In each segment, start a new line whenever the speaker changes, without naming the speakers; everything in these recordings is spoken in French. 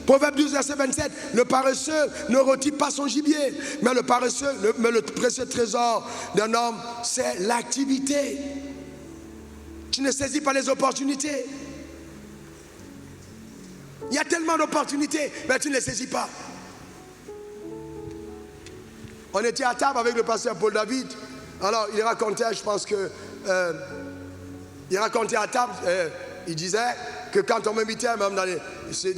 Proverbe 12, verset 27. Le paresseux ne rôtit pas son gibier, mais le précieux trésor d'un homme, c'est l'activité. Tu ne saisis pas les opportunités. Il y a tellement d'opportunités, mais tu ne les saisis pas. On était à table avec le pasteur Paul David. Alors, il racontait, je pense que... il racontait à table, il disait que quand on m'invitait, même dans les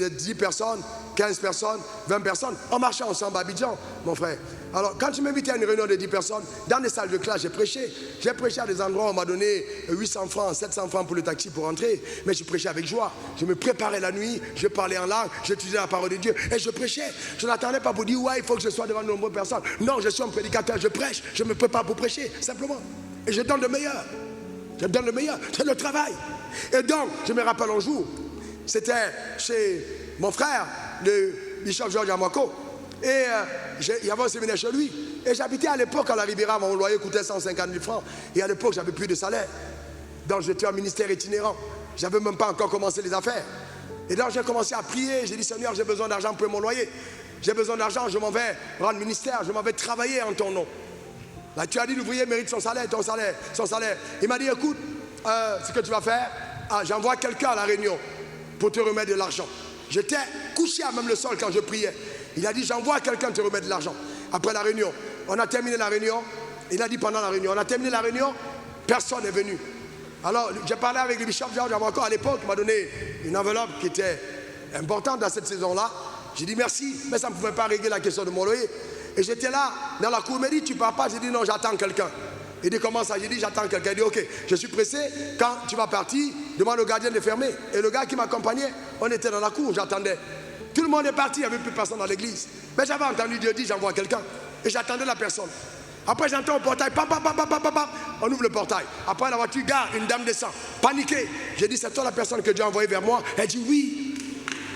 10 personnes, 15 personnes, 20 personnes, on marchait ensemble à Abidjan, mon frère. Alors, quand tu m'invitais à une réunion de 10 personnes, dans des salles de classe, j'ai prêché. J'ai prêché à des endroits où on m'a donné 800 francs, 700 francs pour le taxi pour rentrer. Mais je prêchais avec joie. Je me préparais la nuit, je parlais en langue, j'étudiais la parole de Dieu et je prêchais. Je n'attendais pas pour dire, ouais, il faut que je sois devant de nombreuses personnes. Non, je suis un prédicateur, je prêche, je me prépare pour prêcher, simplement. Et je donne le meilleur. Je donne le meilleur, c'est le travail. Et donc, je me rappelle un jour, c'était chez mon frère, le bishop Georges Amako. Et il y avait un séminaire chez lui. Et j'habitais à l'époque à la Riviera, mon loyer coûtait 150 000 francs. Et à l'époque, j'avais plus de salaire. Donc j'étais un ministère itinérant. Je n'avais même pas encore commencé les affaires. Et donc j'ai commencé à prier. J'ai dit, Seigneur, j'ai besoin d'argent pour mon loyer. J'ai besoin d'argent, je m'en vais rendre ministère, je m'en vais travailler en ton nom. Là, tu as dit, l'ouvrier mérite son salaire, son salaire. Il m'a dit, écoute, ce que tu vas faire, j'envoie quelqu'un à la réunion pour te remettre de l'argent. J'étais couché à même le sol quand je priais. Il a dit, j'envoie quelqu'un te remettre de l'argent. Après la réunion, on a terminé la réunion. Il a dit pendant la réunion, on a terminé la réunion, personne n'est venu. Alors, j'ai parlé avec le bishop Georges encore à l'époque, il m'a donné une enveloppe qui était importante dans cette saison-là. J'ai dit merci, mais ça ne pouvait pas régler la question de mon loyer. Et j'étais là, dans la cour, il m'a dit, tu pars pas? J'ai dit non, j'attends quelqu'un. Il dit comment ça? J'ai dit j'attends quelqu'un. Il dit ok, je suis pressé, quand tu vas partir, demande au gardien de fermer. Et le gars qui m'accompagnait, on était dans la cour, j'attendais. Tout le monde est parti, il n'y avait plus personne dans l'église. Mais j'avais entendu Dieu dire j'envoie quelqu'un. Et j'attendais la personne. Après j'entends au portail, on ouvre le portail. Après la voiture gare, une dame descend, paniquée. J'ai dit c'est toi la personne que Dieu a envoyée vers moi? Elle dit oui.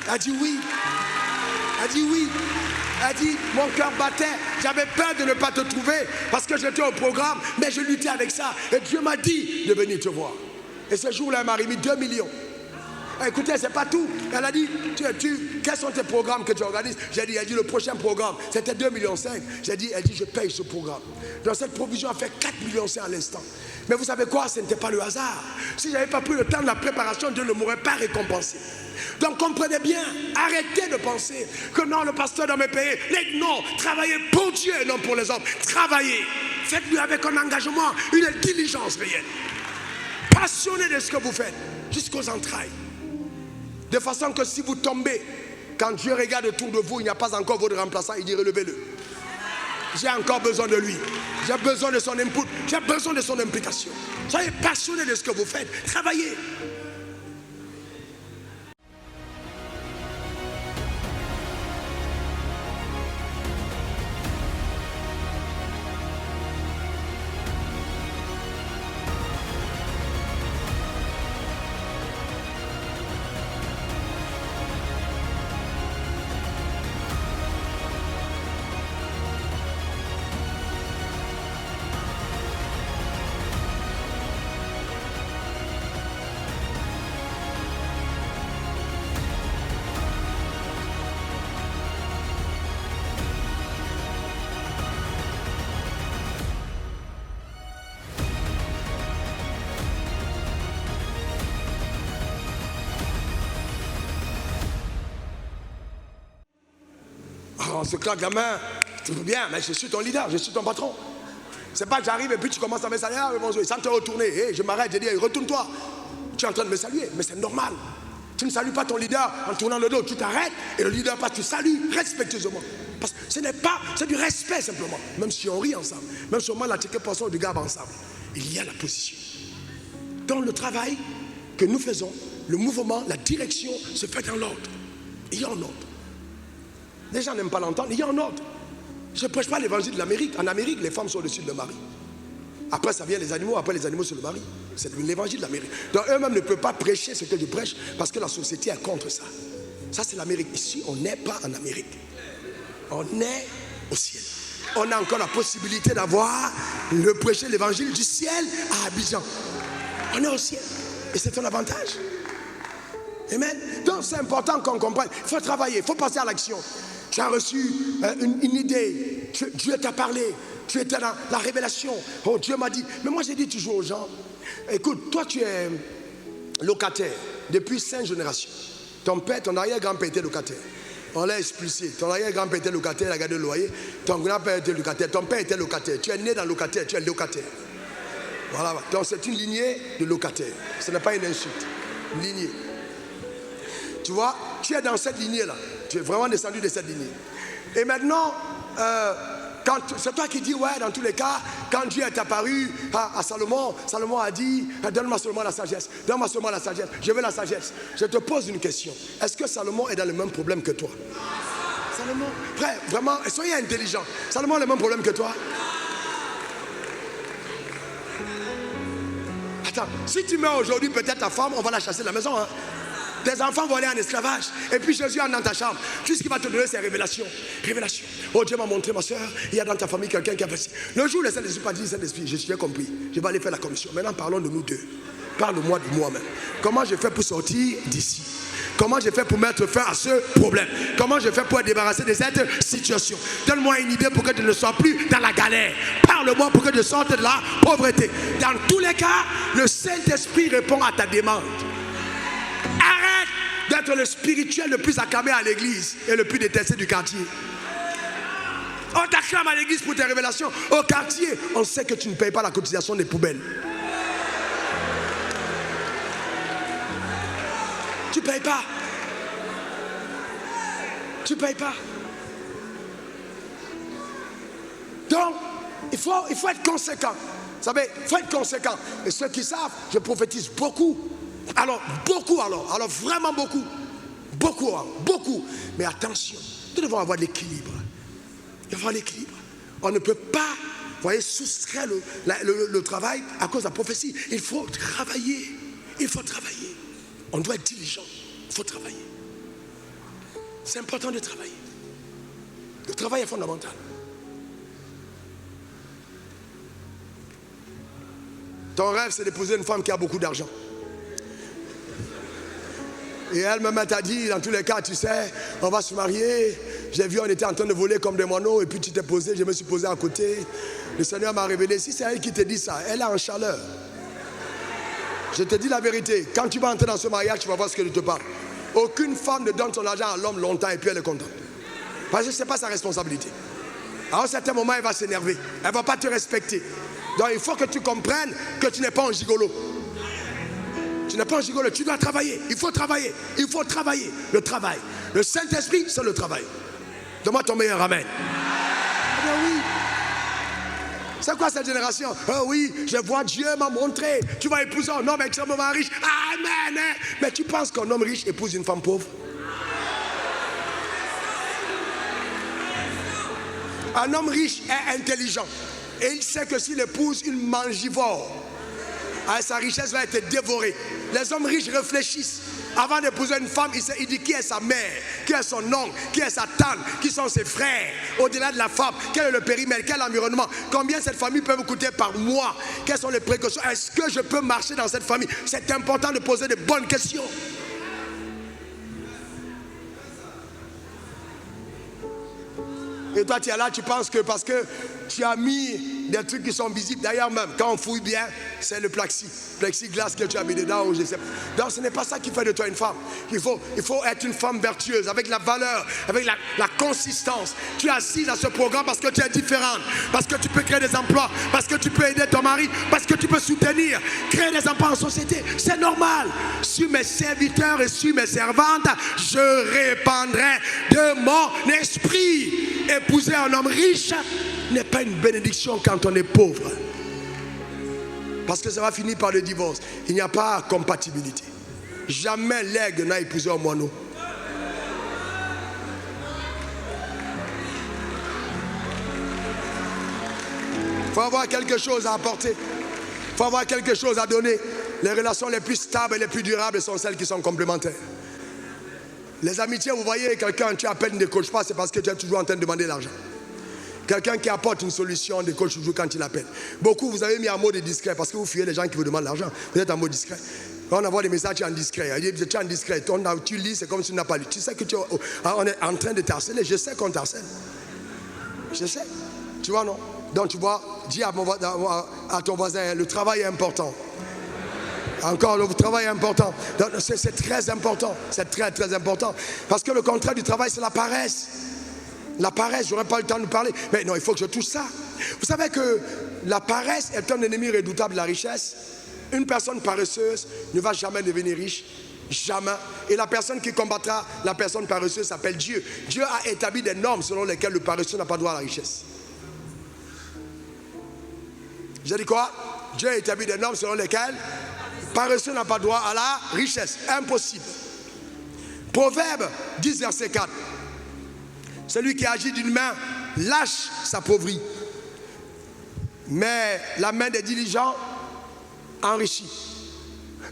Elle dit oui. Elle dit oui. Elle dit, mon cœur battait, j'avais peur de ne pas te trouver parce que j'étais au programme, mais je luttais avec ça. Et Dieu m'a dit de venir te voir. Et ce jour-là, elle m'a remis 2 millions. Écoutez, c'est pas tout. Elle a dit, quels sont tes programmes que tu organises? J'ai dit, elle dit, le prochain programme, c'était 2,5 millions. J'ai dit, elle dit, je paye ce programme. Donc cette provision a fait 4,5 millions à l'instant. Mais vous savez quoi? Ce n'était pas le hasard. Si je n'avais pas pris le temps de la préparation, Dieu ne m'aurait pas récompensé. Donc comprenez bien, arrêtez de penser que non, le pasteur doit me payer. Non, travaillez pour Dieu et non pour les hommes. Travaillez. Faites-le avec un engagement, une diligence réelle. Passionné de ce que vous faites, jusqu'aux entrailles. De façon que si vous tombez, quand Dieu regarde autour de vous, il n'y a pas encore votre remplaçant, il dit relevez-le. J'ai encore besoin de lui. J'ai besoin de son input. J'ai besoin de son implication. Soyez passionné de ce que vous faites. Travaillez. On se claque la main, tu veux bien, mais je suis ton leader, je suis ton patron. C'est pas que j'arrive et puis tu commences à me saluer, sans te retourner. Hey, je m'arrête, je dis, hey, retourne-toi. Tu es en train de me saluer, mais c'est normal. Tu ne salues pas ton leader en tournant le dos, tu t'arrêtes et le leader passe, tu salues respectueusement. Parce que ce n'est pas, c'est du respect simplement. Même si on rit ensemble, même si on mange la ticket poisson du gab ensemble, il y a la position. Dans le travail que nous faisons, le mouvement, la direction se fait dans l'ordre. Il y a un ordre. Les gens n'aiment pas l'entendre, il y a un ordre. Je ne prêche pas l'évangile de l'Amérique. En Amérique, les femmes sont au-dessus de leur mari. Après, ça vient les animaux, après les animaux, c'est le mari. C'est l'évangile de l'Amérique. Donc eux-mêmes ne peuvent pas prêcher ce que je prêche parce que la société est contre ça. Ça, c'est l'Amérique. Ici, on n'est pas en Amérique. On est au ciel. On a encore la possibilité d'avoir le prêcher l'évangile du ciel à Abidjan. On est au ciel. Et c'est un avantage. Amen. Donc c'est important qu'on comprenne. Il faut travailler, il faut passer à l'action. Tu as reçu une idée, Dieu t'a parlé, tu étais dans la révélation. Oh, Dieu m'a dit. Mais moi, j'ai dit toujours aux gens, écoute, toi, tu es locataire depuis 5 générations. Ton père, ton arrière-grand-père était locataire. On l'a expulsé. Ton arrière-grand-père était locataire, il a gardé le loyer. Ton grand-père était locataire, ton père était locataire. Tu es né dans le locataire, tu es locataire. Voilà. Donc c'est une lignée de locataire. Ce n'est pas une insulte. Une lignée. Tu vois, tu es dans cette lignée-là. Tu es vraiment descendu de cette lignée. Et maintenant, c'est toi qui dis, ouais, dans tous les cas, quand Dieu est apparu à Salomon, Salomon a dit, donne-moi seulement la sagesse, donne-moi seulement la sagesse, je veux la sagesse. Je te pose une question. Est-ce que Salomon est dans le même problème que toi? Salomon, frère, vraiment, soyez intelligent. Salomon a le même problème que toi? Attends, si tu mets aujourd'hui peut-être ta femme, on va la chasser de la maison, hein. Tes enfants vont aller en esclavage. Et puis Jésus entre dans ta chambre. Tout ce qu'il va te donner, c'est révélation. Révélation. Oh, Dieu m'a montré, ma soeur, il y a dans ta famille quelqu'un qui a fait ça. Le jour où le Saint-Esprit m'a dit, Saint-Esprit, je suis compris. Je vais aller faire la commission. Maintenant, parlons de nous deux. Parle-moi de moi-même. Comment je fais pour sortir d'ici? Comment je fais pour mettre fin à ce problème? Comment je fais pour être débarrassé de cette situation? Donne-moi une idée pour que tu ne sois plus dans la galère. Parle-moi pour que tu sortes de la pauvreté. Dans tous les cas, le Saint-Esprit répond à ta demande. Arrête d'être le spirituel le plus acclamé à l'église et le plus détesté du quartier. On t'acclame à l'église pour tes révélations. Au quartier, on sait que tu ne payes pas la cotisation des poubelles. Tu ne payes pas. Tu ne payes pas. Donc, il faut être conséquent. Vous savez, il faut être conséquent. Et ceux qui savent, je prophétise beaucoup. Alors, beaucoup alors vraiment beaucoup. Beaucoup. Mais attention, nous devons avoir l'équilibre. Il faut avoir l'équilibre. On ne peut pas, vous voyez, soustraire le travail à cause de la prophétie. Il faut travailler. On doit être diligent. Il faut travailler. C'est important de travailler. Le travail est fondamental. Ton rêve, c'est d'épouser une femme qui a beaucoup d'argent. Et elle-même t'a dit, dans tous les cas, tu sais, on va se marier. J'ai vu, on était en train de voler comme des moineaux. Et puis tu t'es posé, je me suis posé à côté. Le Seigneur m'a révélé. Si c'est elle qui te dit ça, elle est en chaleur. Je te dis la vérité. Quand tu vas entrer dans ce mariage, tu vas voir ce que je te parle. Aucune femme ne donne son argent à l'homme longtemps et puis elle est contente. Parce que ce n'est pas sa responsabilité. À un certain moment, elle va s'énerver. Elle ne va pas te respecter. Donc il faut que tu comprennes que tu n'es pas un gigolo. Tu n'es pas un gigolo, tu dois travailler. Il faut travailler. Le travail. Le Saint-Esprit, c'est le travail. Donne-moi ton meilleur amen. Eh bien oui. C'est quoi cette génération? Oh oui, je vois Dieu m'a montré. Tu vas épouser un homme extrêmement riche. Amen. Mais tu penses qu'un homme riche épouse une femme pauvre? Un homme riche est intelligent. Et il sait que s'il épouse une mangivore, sa richesse va être dévorée. Les hommes riches réfléchissent. Avant d'épouser une femme, il dit qui est sa mère, qui est son oncle, qui est sa tante, qui sont ses frères. Au-delà de la femme, quel est le périmètre, quel est l'environnement, combien cette famille peut vous coûter par mois, quelles sont les précautions, est-ce que je peux marcher dans cette famille? C'est important de poser de bonnes questions. Et toi tu es là, tu penses que parce que tu as mis des trucs qui sont visibles, d'ailleurs même quand on fouille bien, c'est le plexiglas que tu as mis dedans ou je sais pas. Donc ce n'est pas ça qui fait de toi une femme. Il faut être une femme vertueuse, avec la valeur, avec la consistance. Tu es assise à ce programme parce que tu es différente, parce que tu peux créer des emplois, parce que tu peux aider ton mari, parce que tu peux soutenir, créer des emplois en société. C'est normal. Sur mes serviteurs et sur mes servantes, je répandrai de mon esprit. Épouser un homme riche n'est pas une bénédiction quand on est pauvre. Parce que ça va finir par le divorce. Il n'y a pas compatibilité. Jamais l'aigle n'a épousé un moineau. Il faut avoir quelque chose à apporter. Il faut avoir quelque chose à donner. Les relations les plus stables et les plus durables sont celles qui sont complémentaires. Les amitiés, vous voyez, quelqu'un, tu appelles, ne décroche pas, c'est parce que tu es toujours en train de demander l'argent. Quelqu'un qui apporte une solution, décroche toujours quand il appelle. Beaucoup, vous avez mis un mot de discret parce que vous fuyez les gens qui vous demandent l'argent. Vous êtes en mot discret. On envoie des messages indiscrets. Il dit, tu es indiscret. Tu lis, c'est comme si tu n'as pas lu. Tu sais que on est en train de t'harceler. Je sais qu'on t'harcèle. Je sais. Tu vois, non? Donc, tu vois, dis à ton voisin, le travail est important. Encore, le travail est important. C'est très important. C'est très, très important. Parce que le contraire du travail, c'est la paresse. La paresse, je n'aurai pas le temps de parler. Mais non, il faut que je touche ça. Vous savez que la paresse est un ennemi redoutable de la richesse. Une personne paresseuse ne va jamais devenir riche. Jamais. Et la personne qui combattra la personne paresseuse s'appelle Dieu. Dieu a établi des normes selon lesquelles le paresseux n'a pas droit à la richesse. J'ai dit quoi? Dieu a établi des normes selon lesquelles le paresseux n'a pas droit à la richesse. Impossible. Proverbe 10, verset 4. Celui qui agit d'une main lâche s'appauvrit. Mais la main des diligents enrichit.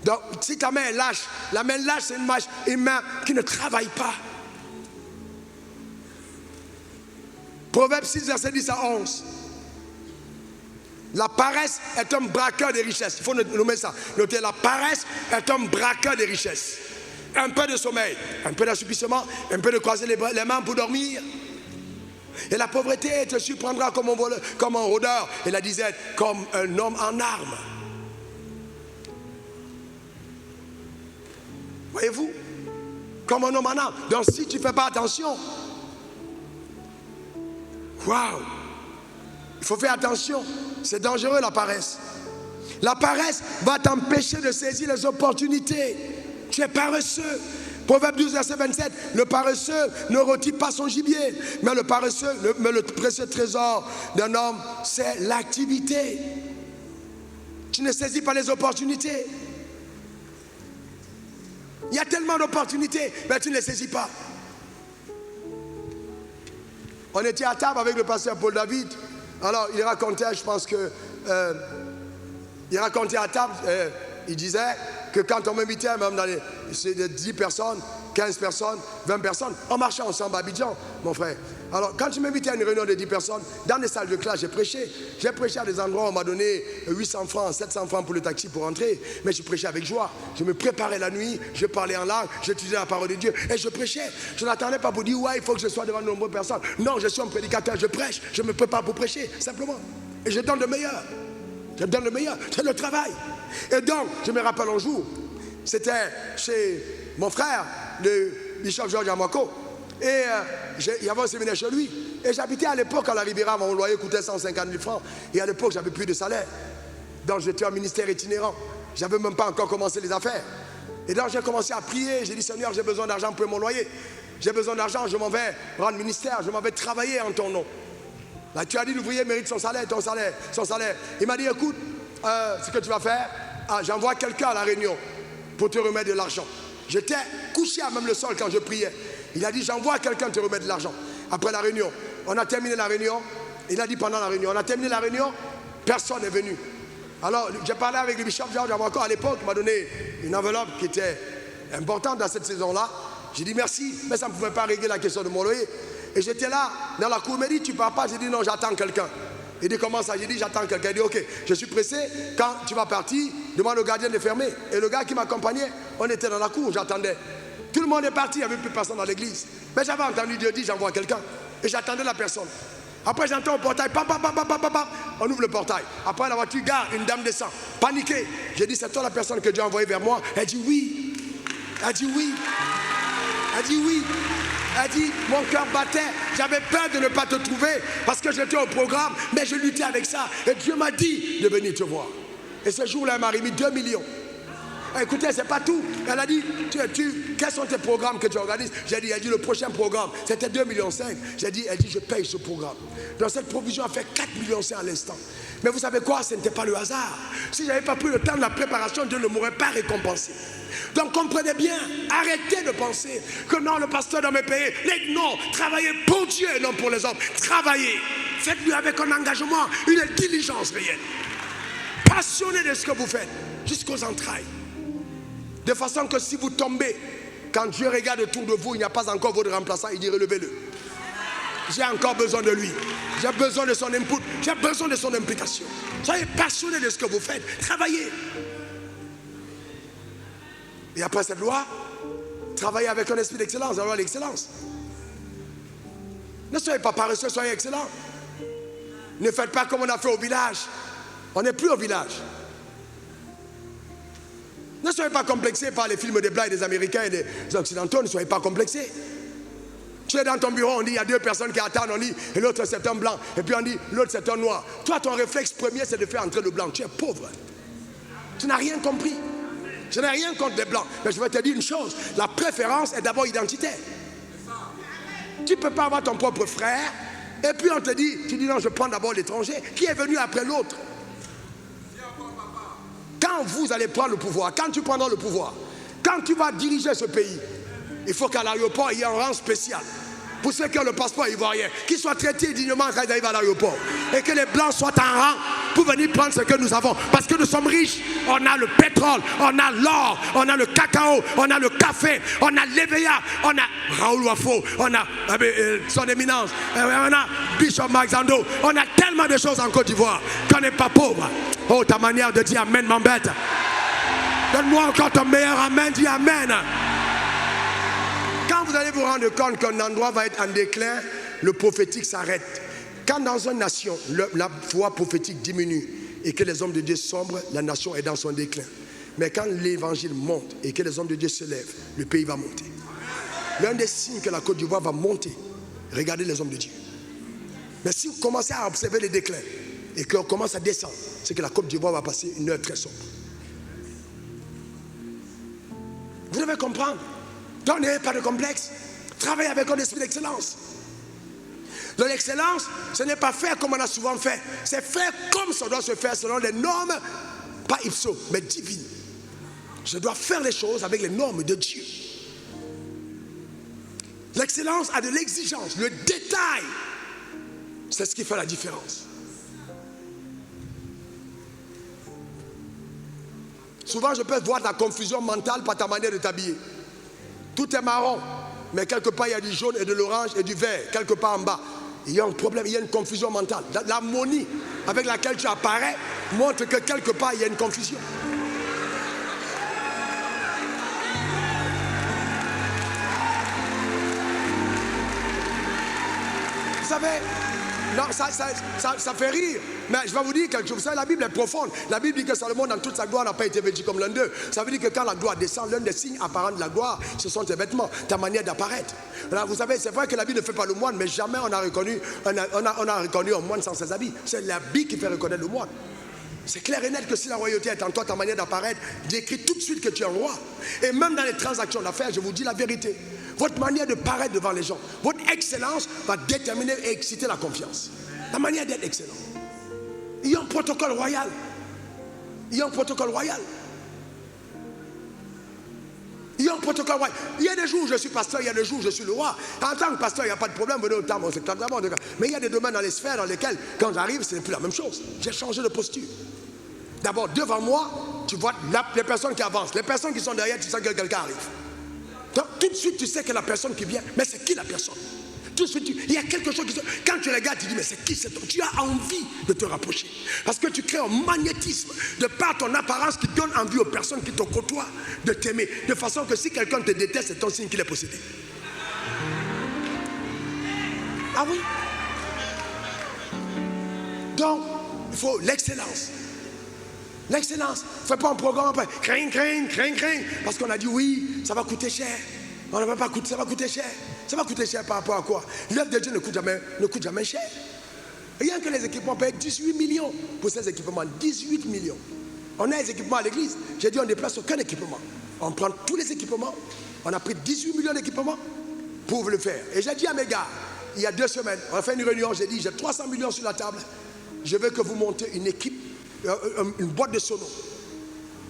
Donc, si ta main est lâche, la main lâche, c'est une main qui ne travaille pas. Proverbe 6, verset 10 à 11. La paresse est un braqueur des richesses. Il faut nommer ça. Notez, la paresse est un braqueur des richesses. Un peu de sommeil, un peu d'assoupissement, un peu de croiser les mains pour dormir. Et la pauvreté te surprendra comme un rôdeur. Et la disette comme un homme en armes. Voyez-vous? Comme un homme en armes. Donc si tu ne fais pas attention, waouh! Il faut faire attention. C'est dangereux la paresse. La paresse va t'empêcher de saisir les opportunités. Tu es paresseux. Proverbe 12, verset 27. Le paresseux ne rôtit pas son gibier. Mais le précieux trésor d'un homme, c'est l'activité. Tu ne saisis pas les opportunités. Il y a tellement d'opportunités, mais tu ne les saisis pas. On était à table avec le pasteur Paul David. Alors, il racontait, je pense que... il racontait à table, il disait que quand on m'invitait, même dans les 10 personnes, 15 personnes, 20 personnes, on marchait ensemble à Abidjan, mon frère. Alors, quand tu m'invitais à une réunion de 10 personnes, dans des salles de classe, j'ai prêché. J'ai prêché à des endroits où on m'a donné 800 francs, 700 francs pour le taxi pour entrer. Mais je prêchais avec joie. Je me préparais la nuit, je parlais en langue, j'étudiais la parole de Dieu et je prêchais. Je n'attendais pas pour dire, ouais, il faut que je sois devant de nombreuses personnes. Non, je suis un prédicateur, je prêche, je me prépare pour prêcher, simplement. Et je donne le meilleur. Je donne le meilleur, c'est le travail. Et donc, je me rappelle un jour, c'était chez mon frère, le bishop Georges Amako. Et il y avait un séminaire chez lui. Et j'habitais à l'époque à la Riviera, mon loyer coûtait 150 000 francs. Et à l'époque, j'avais plus de salaire. Donc j'étais un ministère itinérant. Je n'avais même pas encore commencé les affaires. Et donc j'ai commencé à prier. J'ai dit, Seigneur, j'ai besoin d'argent pour mon loyer. J'ai besoin d'argent, je m'en vais rendre ministère, je m'en vais travailler en ton nom. Là, tu as dit, l'ouvrier mérite son salaire, son salaire. Il m'a dit, écoute, ce que tu vas faire, j'envoie quelqu'un à la réunion pour te remettre de l'argent. J'étais couché à même le sol quand je priais. Il a dit, j'envoie quelqu'un te remettre de l'argent. Après la réunion, on a terminé la réunion. Il a dit pendant la réunion, on a terminé la réunion, personne n'est venu. Alors, j'ai parlé avec le bishop Georges Amako à l'époque, il m'a donné une enveloppe qui était importante dans cette saison-là. J'ai dit merci, mais ça ne pouvait pas régler la question de mon loyer. Et j'étais là, dans la cour, il m'a dit, tu ne pars pas? J'ai dit non, j'attends quelqu'un. Il dit comment ça? J'ai dit j'attends quelqu'un. Il dit ok, je suis pressé, quand tu vas partir, demande au gardien de fermer. Et le gars qui m'accompagnait, on était dans la cour, j'attendais. Tout le monde est parti, il n'y avait plus personne dans l'église. Mais j'avais entendu Dieu dire j'envoie quelqu'un. Et j'attendais la personne. Après j'entends au portail, on ouvre le portail. Après la voiture gare, une dame descend, paniquée. J'ai dit c'est toi la personne que Dieu a envoyée vers moi? Elle dit oui. Elle dit oui. Elle dit oui. Elle dit, mon cœur battait, j'avais peur de ne pas te trouver parce que j'étais au programme, mais je luttais avec ça. Et Dieu m'a dit de venir te voir. Et ce jour-là, elle m'a remis 2 millions. Écoutez, c'est pas tout. Elle a dit, quels sont tes programmes que tu organises? Elle dit, le prochain programme, c'était 2,5 millions. Elle dit, je paye ce programme. Donc cette provision a fait 4,5 millions à l'instant. Mais vous savez quoi? Ce n'était pas le hasard. Si je n'avais pas pris le temps de la préparation, Dieu ne m'aurait pas récompensé. Donc comprenez bien, arrêtez de penser que non, le pasteur doit me payer. Non, travaillez pour Dieu et non pour les hommes. Travaillez. Faites-le avec un engagement, une diligence réelle. Passionnez de ce que vous faites, jusqu'aux entrailles. De façon que si vous tombez, quand Dieu regarde autour de vous, il n'y a pas encore votre remplaçant, il dit relevez-le. J'ai encore besoin de lui. J'ai besoin de son input. J'ai besoin de son implication. Soyez passionnés de ce que vous faites. Travaillez. Et après cette loi, travaillez avec un esprit d'excellence, la loi de l'excellence. Ne soyez pas paresseux, soyez excellents. Ne faites pas comme on a fait au village. On n'est plus au village. Ne soyez pas complexés par les films des Blancs et des Américains et des Occidentaux. Ne soyez pas complexés. Tu es dans ton bureau, on dit il y a deux personnes qui attendent, on dit et l'autre c'est un blanc. Et puis on dit l'autre c'est un noir. Toi, ton réflexe premier c'est de faire entrer le blanc. Tu es pauvre. Tu n'as rien compris. Je n'ai rien contre les blancs. Mais je vais te dire une chose. La préférence est d'abord identitaire. Tu ne peux pas avoir ton propre frère. Et puis on te dit, tu dis non, je prends d'abord l'étranger. Qui est venu après l'autre? Quand vous allez prendre le pouvoir, quand tu prendras le pouvoir, quand tu vas diriger ce pays, il faut qu'à l'aéroport, il y ait un rang spécial. Pour ceux qui ont le passeport ivoirien, qu'ils soient traités dignement quand ils arrivent à l'aéroport. Et que les blancs soient en rang pour venir prendre ce que nous avons. Parce que nous sommes riches. On a le pétrole, on a l'or, on a le cacao, on a le café, on a l'EVA, on a Raoul Wafo, on a son éminence, on a Bishop Maxando. On a tellement de choses en Côte d'Ivoire qu'on n'est pas pauvre. Oh, ta manière de dire amen m'embête. Donne-moi encore ton meilleur amen, dis amen. Quand vous allez vous rendre compte qu'un endroit va être en déclin, le prophétique s'arrête. Quand dans une nation, la foi prophétique diminue et que les hommes de Dieu sombrent, la nation est dans son déclin. Mais quand l'évangile monte et que les hommes de Dieu se lèvent, le pays va monter. L'un des signes que la Côte d'Ivoire va monter, regardez les hommes de Dieu. Mais si vous commencez à observer les déclins et qu'on commence à descendre, c'est que la Côte d'Ivoire va passer une heure très sombre. Vous devez comprendre. Donc n'ayez pas de complexe. Travaillez avec un esprit d'excellence. De l'excellence, ce n'est pas faire comme on a souvent fait. C'est faire comme ça doit se faire selon les normes, pas ipso, mais divines. Je dois faire les choses avec les normes de Dieu. L'excellence a de l'exigence. Le détail, c'est ce qui fait la différence. Souvent, je peux voir ta confusion mentale par ta manière de t'habiller. Tout est marron, mais quelque part il y a du jaune et de l'orange et du vert, quelque part en bas. Il y a un problème, il y a une confusion mentale. L'harmonie avec laquelle tu apparais montre que quelque part il y a une confusion. Vous savez, non, ça fait rire, mais je vais vous dire quelque chose. Vous savez, la Bible est profonde. La Bible dit que Salomon, dans toute sa gloire, n'a pas été vêtu comme l'un d'eux. Ça veut dire que quand la gloire descend, l'un des signes apparents de la gloire, ce sont tes vêtements, ta manière d'apparaître. Vous savez, c'est vrai que l'habit ne fait pas le moine, mais jamais on a reconnu un moine sans ses habits. C'est l'habit qui fait reconnaître le moine. C'est clair et net que si la royauté est en toi, ta manière d'apparaître décrit tout de suite que tu es un roi. Et même dans les transactions d'affaires, je vous dis la vérité. Votre manière de paraître devant les gens, votre excellence va déterminer et exciter la confiance. La manière d'être excellent. Il y a un protocole royal. Il y a un protocole royal. Il y a un protocole royal. Il y a des jours où je suis pasteur, il y a des jours où je suis le roi. En tant que pasteur, il n'y a pas de problème. Mais il y a des domaines dans les sphères dans lesquels, quand j'arrive, ce n'est plus la même chose. J'ai changé de posture. D'abord, devant moi, tu vois les personnes qui avancent. Les personnes qui sont derrière, tu sens que quelqu'un arrive. Donc, tout de suite, tu sais que la personne qui vient, mais c'est qui la personne? Tout de suite, il y a quelque chose qui... Quand tu regardes, tu dis, mais c'est qui cet homme? Tu as envie de te rapprocher. Parce que tu crées un magnétisme de par ton apparence qui donne envie aux personnes qui te côtoient de t'aimer. De façon que si quelqu'un te déteste, c'est ton signe qu'il est possédé. Ah oui? Donc, il faut l'excellence. L'excellence. Fais pas un programme après. Cring. Parce qu'on a dit oui, ça va coûter cher. On ne va pas coûter, ça va coûter cher. Ça va coûter cher par rapport à quoi? L'œuvre de Dieu ne coûte jamais cher. Rien que les équipements payent 18 millions pour ces équipements. 18 millions. On a les équipements à l'église. J'ai dit on ne déplace aucun équipement. On prend tous les équipements. On a pris 18 millions d'équipements pour le faire. Et j'ai dit à mes gars, il y a 2 semaines, on a fait une réunion, j'ai dit j'ai 300 millions sur la table. Je veux que vous montez une équipe, une boîte de sonos.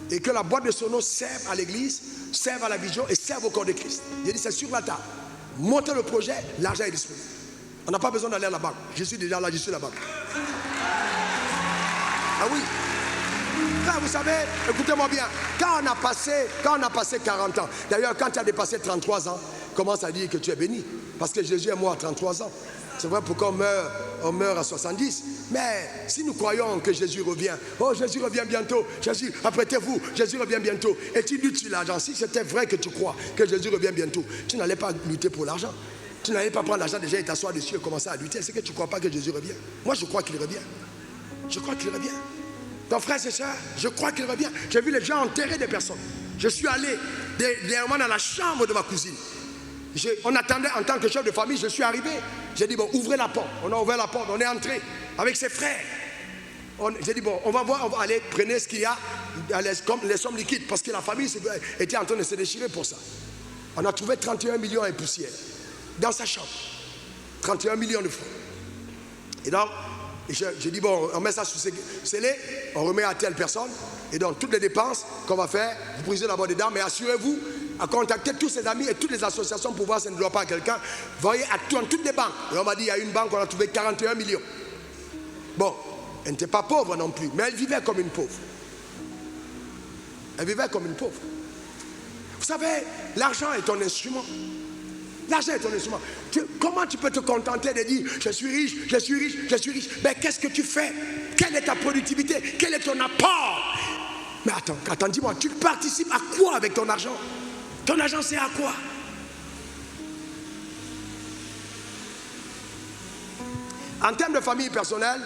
Et que la boîte de sonos serve à l'église, serve à la vision et serve au corps de Christ. J'ai dit c'est sur la table. Montez le projet, l'argent est disponible. On n'a pas besoin d'aller à la banque. Je suis déjà là, je suis là-bas. Ah oui. Quand vous savez, écoutez-moi bien, quand on a passé 40 ans, d'ailleurs quand tu as dépassé 33 ans, commence à dire que tu es béni. Parce que Jésus est mort à 33 ans. C'est vrai pourquoi on meurt à 70. Mais si nous croyons que Jésus revient, oh Jésus revient bientôt, Jésus, apprêtez-vous, Jésus revient bientôt. Et tu luttes sur l'argent. Si c'était vrai que tu crois que Jésus revient bientôt, tu n'allais pas lutter pour l'argent. Tu n'allais pas prendre l'argent déjà et t'asseoir dessus et commencer à lutter. C'est que tu ne crois pas que Jésus revient. Moi je crois qu'il revient. Je crois qu'il revient. Donc frère et sœurs, je crois qu'il revient. J'ai vu les gens enterrer des personnes. Je suis allé dernièrement dans la chambre de ma cousine. On attendait en tant que chef de famille, je suis arrivé. J'ai dit bon, ouvrez la porte. On a ouvert la porte, on est entré avec ses frères. J'ai dit bon, on va voir, on va aller, prenez ce qu'il y a, les sommes liquides, parce que la famille était en train de se déchirer pour ça. On a trouvé 31 millions et poussière dans sa chambre. 31 millions de francs. Et donc, j'ai dit bon, on met ça sous scellé, on remet à telle personne. Et donc, toutes les dépenses qu'on va faire, vous brisez d'abord dedans, mais assurez-vous à contacter tous ses amis et toutes les associations pour voir si ça ne doit pas à quelqu'un. Voyez, dans toutes les banques. Et on m'a dit, il y a une banque, on a trouvé 41 millions. Bon, elle n'était pas pauvre non plus, mais elle vivait comme une pauvre. Elle vivait comme une pauvre. Vous savez, l'argent est ton instrument. L'argent est ton instrument. Comment tu peux te contenter de dire, je suis riche, je suis riche, je suis riche. Mais qu'est-ce que tu fais? Quelle est ta productivité? Quel est ton apport? Mais attends, dis-moi, tu participes à quoi avec ton argent? Ton argent, c'est à quoi? En termes de famille personnelle,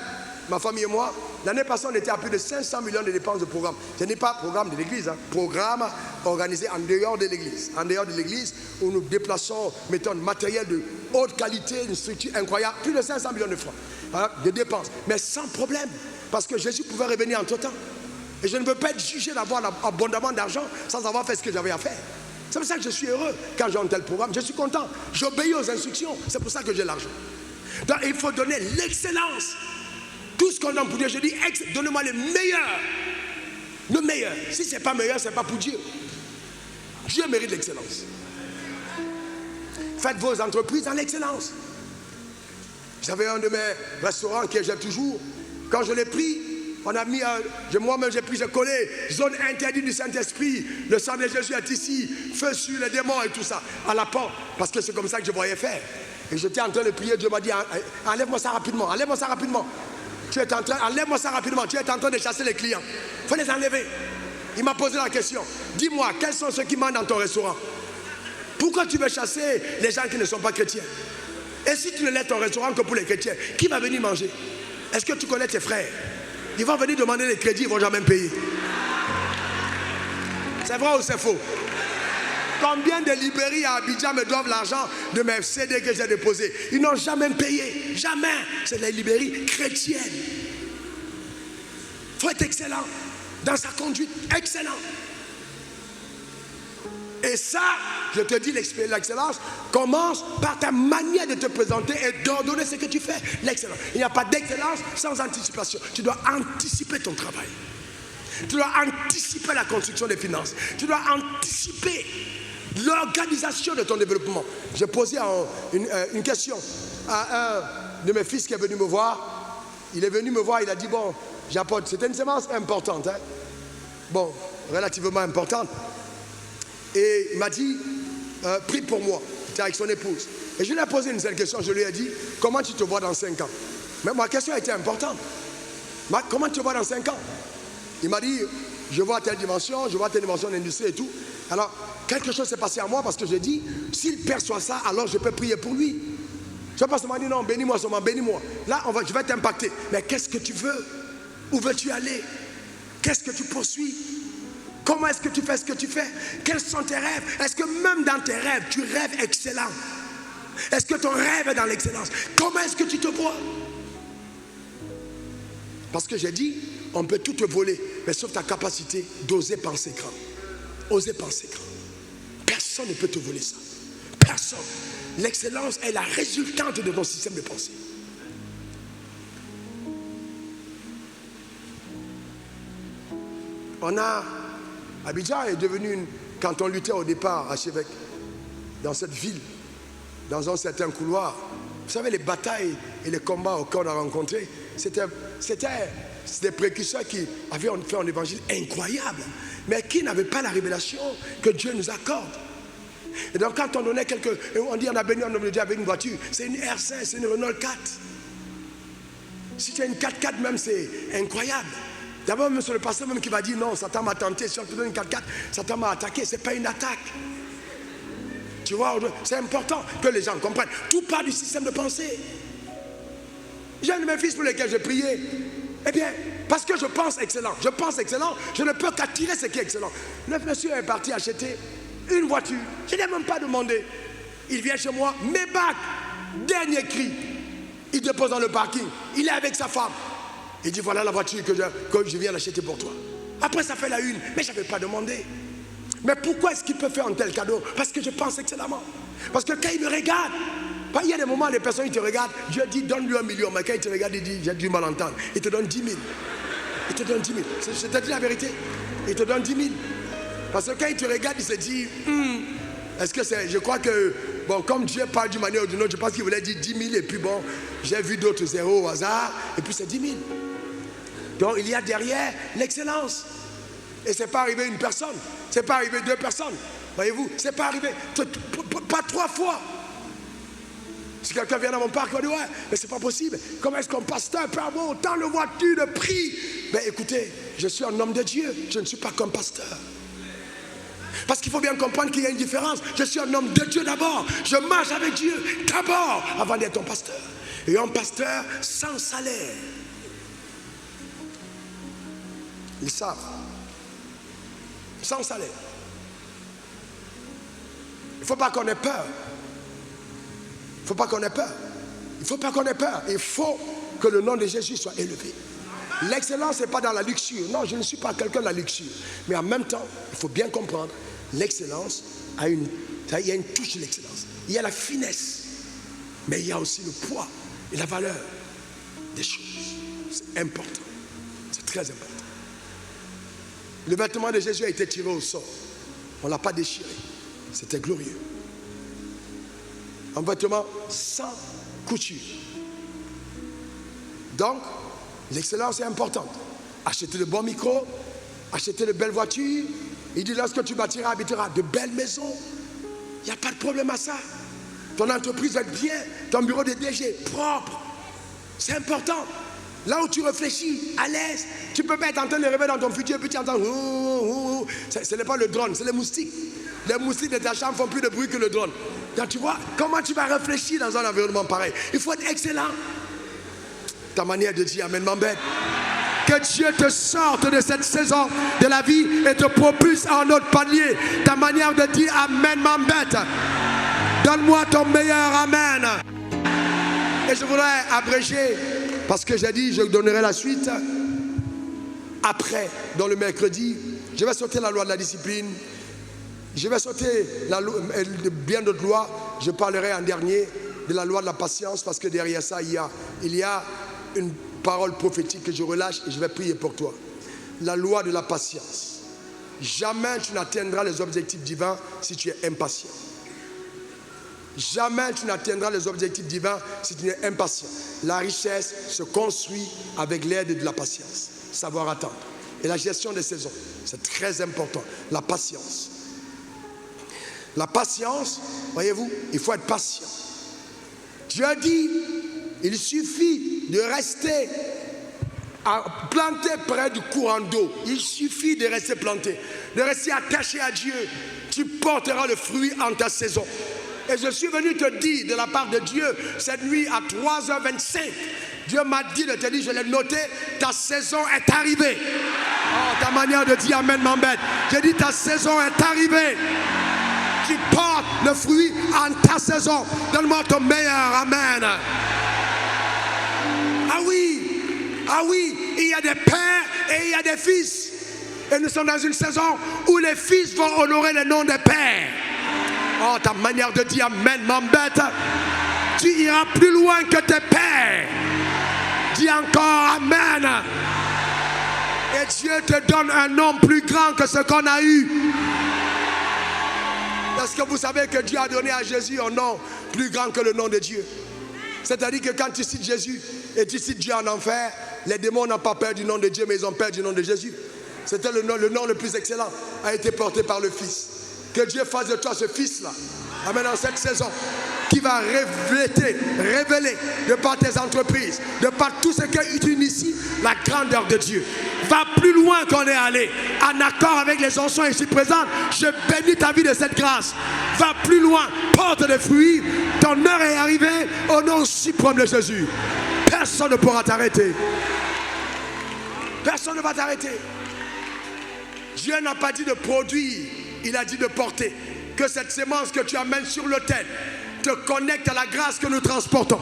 ma famille et moi, l'année passée, on était à plus de 500 millions de dépenses de programme. Ce n'est pas programme de l'église, hein, programme organisé en dehors de l'église. En dehors de l'église, où nous déplaçons, mettons, matériel de haute qualité, une structure incroyable, plus de 500 millions de francs hein, de dépenses. Mais sans problème, parce que Jésus pouvait revenir entre temps. Et je ne veux pas être jugé d'avoir abondamment d'argent sans avoir fait ce que j'avais à faire. C'est pour ça que je suis heureux quand j'ai un tel programme. Je suis content. J'obéis aux instructions. C'est pour ça que j'ai l'argent. Donc il faut donner l'excellence. Tout ce qu'on donne pour Dieu, je dis, donnez-moi le meilleur. Le meilleur. Si ce n'est pas meilleur, ce n'est pas pour Dieu. Dieu mérite l'excellence. Faites vos entreprises dans l'excellence. J'avais un de mes restaurants que j'aime toujours. Quand je l'ai pris, on a mis, moi-même j'ai collé, zone interdite du Saint-Esprit, le sang de Jésus est ici, feu sur les démons et tout ça, à la porte, parce que c'est comme ça que je voyais faire. Et j'étais en train de prier, Dieu m'a dit, enlève-moi ça rapidement, enlève-moi ça rapidement. Enlève-moi ça rapidement, tu es en train de chasser les clients. Il faut les enlever. Il m'a posé la question, dis-moi, quels sont ceux qui mangent dans ton restaurant? Pourquoi tu veux chasser les gens qui ne sont pas chrétiens? Et si tu ne laisses ton restaurant que pour les chrétiens, qui va venir manger? Est-ce que tu connais tes frères? Ils vont venir demander les crédits, ils ne vont jamais payer. C'est vrai ou c'est faux? Combien de librairies à Abidjan me doivent l'argent de mes CD que j'ai déposés? Ils n'ont jamais payé. Jamais. C'est les librairies chrétiennes. Il faut être excellent dans sa conduite. Excellent. Et ça, je te dis, l'excellence commence par ta manière de te présenter et d'ordonner ce que tu fais. L'excellence. Il n'y a pas d'excellence sans anticipation. Tu dois anticiper ton travail. Tu dois anticiper la construction des finances. Tu dois anticiper l'organisation de ton développement. J'ai posé une question à un de mes fils qui est venu me voir. Il est venu me voir, il a dit, bon, j'apporte. C'était une sémence importante. Hein? Bon, relativement importante. Et il m'a dit, prie pour moi. C'était avec son épouse. Et je lui ai posé une seule question. Je lui ai dit, comment tu te vois dans 5 ans? Mais ma question a été importante. Comment tu te vois dans 5 ans? Il m'a dit, je vois telle dimension d'industrie et tout. Alors, quelque chose s'est passé à moi parce que j'ai dit, s'il perçoit ça, alors je peux prier pour lui. Je ne vais pas seulement dire, non, bénis-moi seulement, bénis-moi. Là, je vais t'impacter. Mais qu'est-ce que tu veux? Où veux-tu aller? Qu'est-ce que tu poursuis? Comment est-ce que tu fais ce que tu fais? Quels sont tes rêves? Est-ce que même dans tes rêves, tu rêves excellent? Est-ce que ton rêve est dans l'excellence? Comment est-ce que tu te vois? Parce que j'ai dit, on peut tout te voler, mais sauf ta capacité d'oser penser grand. Oser penser grand. Personne ne peut te voler ça. Personne. L'excellence est la résultante de ton système de pensée. Abidjan est devenu, quand on luttait au départ à Chevêque, dans cette ville, dans un certain couloir, vous savez, les batailles et les combats qu'on a rencontrés, c'était des précurseurs qui avaient fait un évangile incroyable, mais qui n'avaient pas la révélation que Dieu nous accorde. Et donc quand on donnait on dit on a béni un homme de Dieu avec une voiture, c'est une R5, c'est une Renault 4. Si tu as une 4x4 même, c'est incroyable. D'abord, même c'est le pasteur même qui va dire non, Satan m'a tenté, si on te donne une 4x4, Satan m'a attaqué, ce n'est pas une attaque. Tu vois, c'est important que les gens comprennent. Tout part du système de pensée. J'ai un de mes fils pour lesquels j'ai prié. Eh bien, parce que je pense excellent, je ne peux qu'attirer ce qui est excellent. Le monsieur est parti acheter une voiture, je n'ai même pas demandé. Il vient chez moi, Maybach, dernier cri. Il dépose dans le parking, il est avec sa femme. Il dit voilà la voiture que je viens d'acheter pour toi. Après ça fait la une, mais je n'avais pas demandé. Mais pourquoi est-ce qu'il peut faire un tel cadeau? Parce que je pense excellemment. Parce que quand il me regarde, il y a des moments, les personnes ils te regardent, Dieu dit donne-lui 1 million, mais quand il te regarde, il dit j'ai du mal à entendre. Il te donne 10 000. Il te donne 10 000. Je te dis la vérité. Il te donne 10 000. Parce que quand il te regarde, il se dit est-ce que c'est. Je crois que, bon, comme Dieu parle d'une manière ou d'une autre, je pense qu'il voulait dire 10 000 et puis bon, j'ai vu d'autres zéros au hasard, et puis c'est 10 000. Donc il y a derrière l'excellence. Et ce n'est pas arrivé une personne, ce n'est pas arrivé 2 personnes. Voyez-vous, ce n'est pas arrivé pas 3 fois. Si quelqu'un vient dans mon parc, il va dire ouais, mais c'est pas possible. Comment est-ce qu'un pasteur peut avoir autant de voitures de prix? Ben écoutez, je suis un homme de Dieu, je ne suis pas comme pasteur. Parce qu'il faut bien comprendre qu'il y a une différence. Je suis un homme de Dieu d'abord. Je marche avec Dieu d'abord avant d'être un pasteur. Et un pasteur sans salaire. Ils savent. Sans salaire. Il ne faut pas qu'on ait peur. Il ne faut pas qu'on ait peur. Il ne faut pas qu'on ait peur. Il faut que le nom de Jésus soit élevé. L'excellence n'est pas dans la luxure. Non, je ne suis pas quelqu'un de la luxure. Mais en même temps, il faut bien comprendre, l'excellence il y a une touche de l'excellence. Il y a la finesse, mais il y a aussi le poids et la valeur des choses. C'est important. C'est très important. Le vêtement de Jésus a été tiré au sort. On ne l'a pas déchiré. C'était glorieux. Un vêtement sans couture. Donc, l'excellence est importante. Acheter de bons micros, acheter de belles voitures. Il dit lorsque tu bâtiras, habiteras de belles maisons. Il n'y a pas de problème à ça. Ton entreprise va être bien, ton bureau de DG propre. C'est important. Là où tu réfléchis, à l'aise, tu ne peux pas être en train de rêver dans ton futur et puis tu entends ce n'est pas le drone, c'est les moustiques. Les moustiques de ta chambre font plus de bruit que le drone. Donc tu vois, comment tu vas réfléchir dans un environnement pareil? Il faut être excellent. Ta manière de dire amen m'embête. Que Dieu te sorte de cette saison de la vie et te propulse à un autre palier. Ta manière de dire amen m'embête. Donne-moi ton meilleur amen. Et je voudrais abréger, parce que j'ai dit je donnerai la suite après, dans le mercredi. Je vais sauter la loi de la discipline. Je vais sauter bien d'autres lois. Je parlerai en dernier de la loi de la patience, parce que derrière ça, il y a une parole prophétique que je relâche et je vais prier pour toi. La loi de la patience. Jamais tu n'atteindras les objectifs divins si tu es impatient. Jamais tu n'atteindras les objectifs divins si tu es impatient. La richesse se construit avec l'aide de la patience. Savoir attendre. Et la gestion des saisons, c'est très important. La patience. La patience, voyez-vous, il faut être patient. Dieu dit, il suffit de rester planté près du courant d'eau. Il suffit de rester planté, de rester attaché à Dieu. Tu porteras le fruit en ta saison. Et je suis venu te dire de la part de Dieu, cette nuit à 3h25, Dieu m'a dit de te dire, je l'ai noté, ta saison est arrivée. Oh, ta manière de dire amen m'embête. J'ai dit, ta saison est arrivée. Tu portes le fruit en ta saison. Donne-moi ton meilleur amen. Ah oui, il y a des pères et il y a des fils. Et nous sommes dans une saison où les fils vont honorer le nom des pères. Oh, ta manière de dire amen m'embête. Tu iras plus loin que tes pères. Dis encore amen. Et Dieu te donne un nom plus grand que ce qu'on a eu. Est-ce que vous savez que Dieu a donné à Jésus un nom plus grand que le nom de Dieu? C'est-à-dire que quand tu cites Jésus et tu cites Dieu en enfer, les démons n'ont pas peur du nom de Dieu, mais ils ont peur du nom de Jésus. C'était le nom le plus excellent, a été porté par le Fils. Que Dieu fasse de toi ce fils-là. Amen, dans cette saison, qui va révéler de par tes entreprises, de par tout ce que tu inities, la grandeur de Dieu. Va plus loin qu'on est allé, en accord avec les anciens ici présents. Je bénis ta vie de cette grâce. Va plus loin, porte des fruits. Ton heure est arrivée au nom suprême de Jésus. Personne ne pourra t'arrêter. Personne ne va t'arrêter. Dieu n'a pas dit de produire, il a dit de porter. Que cette sémence que tu amènes sur l'autel te connecte à la grâce que nous transportons.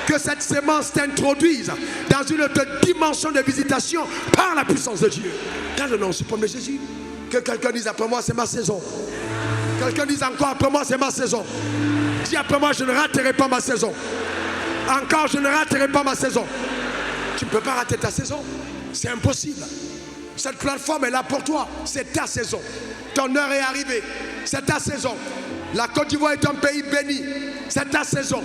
Que cette sémence t'introduise dans une autre dimension de visitation par la puissance de Dieu. Dans le nom suprême de Jésus. Que quelqu'un dise après moi, c'est ma saison. Quelqu'un dise encore après moi, c'est ma saison. Dis après moi, je ne raterai pas ma saison. Encore, je ne raterai pas ma saison. Tu ne peux pas rater ta saison. C'est impossible. Cette plateforme est là pour toi. C'est ta saison. Ton heure est arrivée. C'est ta saison. La Côte d'Ivoire est un pays béni. C'est ta saison.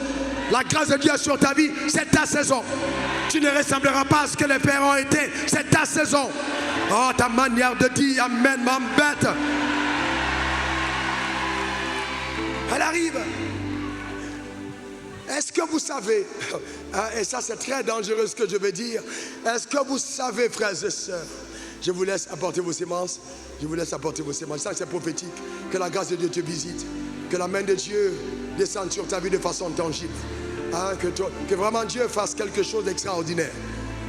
La grâce de Dieu sur ta vie. C'est ta saison. Tu ne ressembleras pas à ce que les pères ont été. C'est ta saison. Oh, ta manière de dire Amen m'embête. Elle arrive. Est-ce que vous savez, et ça c'est très dangereux ce que je vais dire, est-ce que vous savez, frères et sœurs, je vous laisse apporter vos sémences, je vous laisse apporter vos sémences, ça c'est prophétique, que la grâce de Dieu te visite, que la main de Dieu descende sur ta vie de façon tangible, hein, que vraiment Dieu fasse quelque chose d'extraordinaire,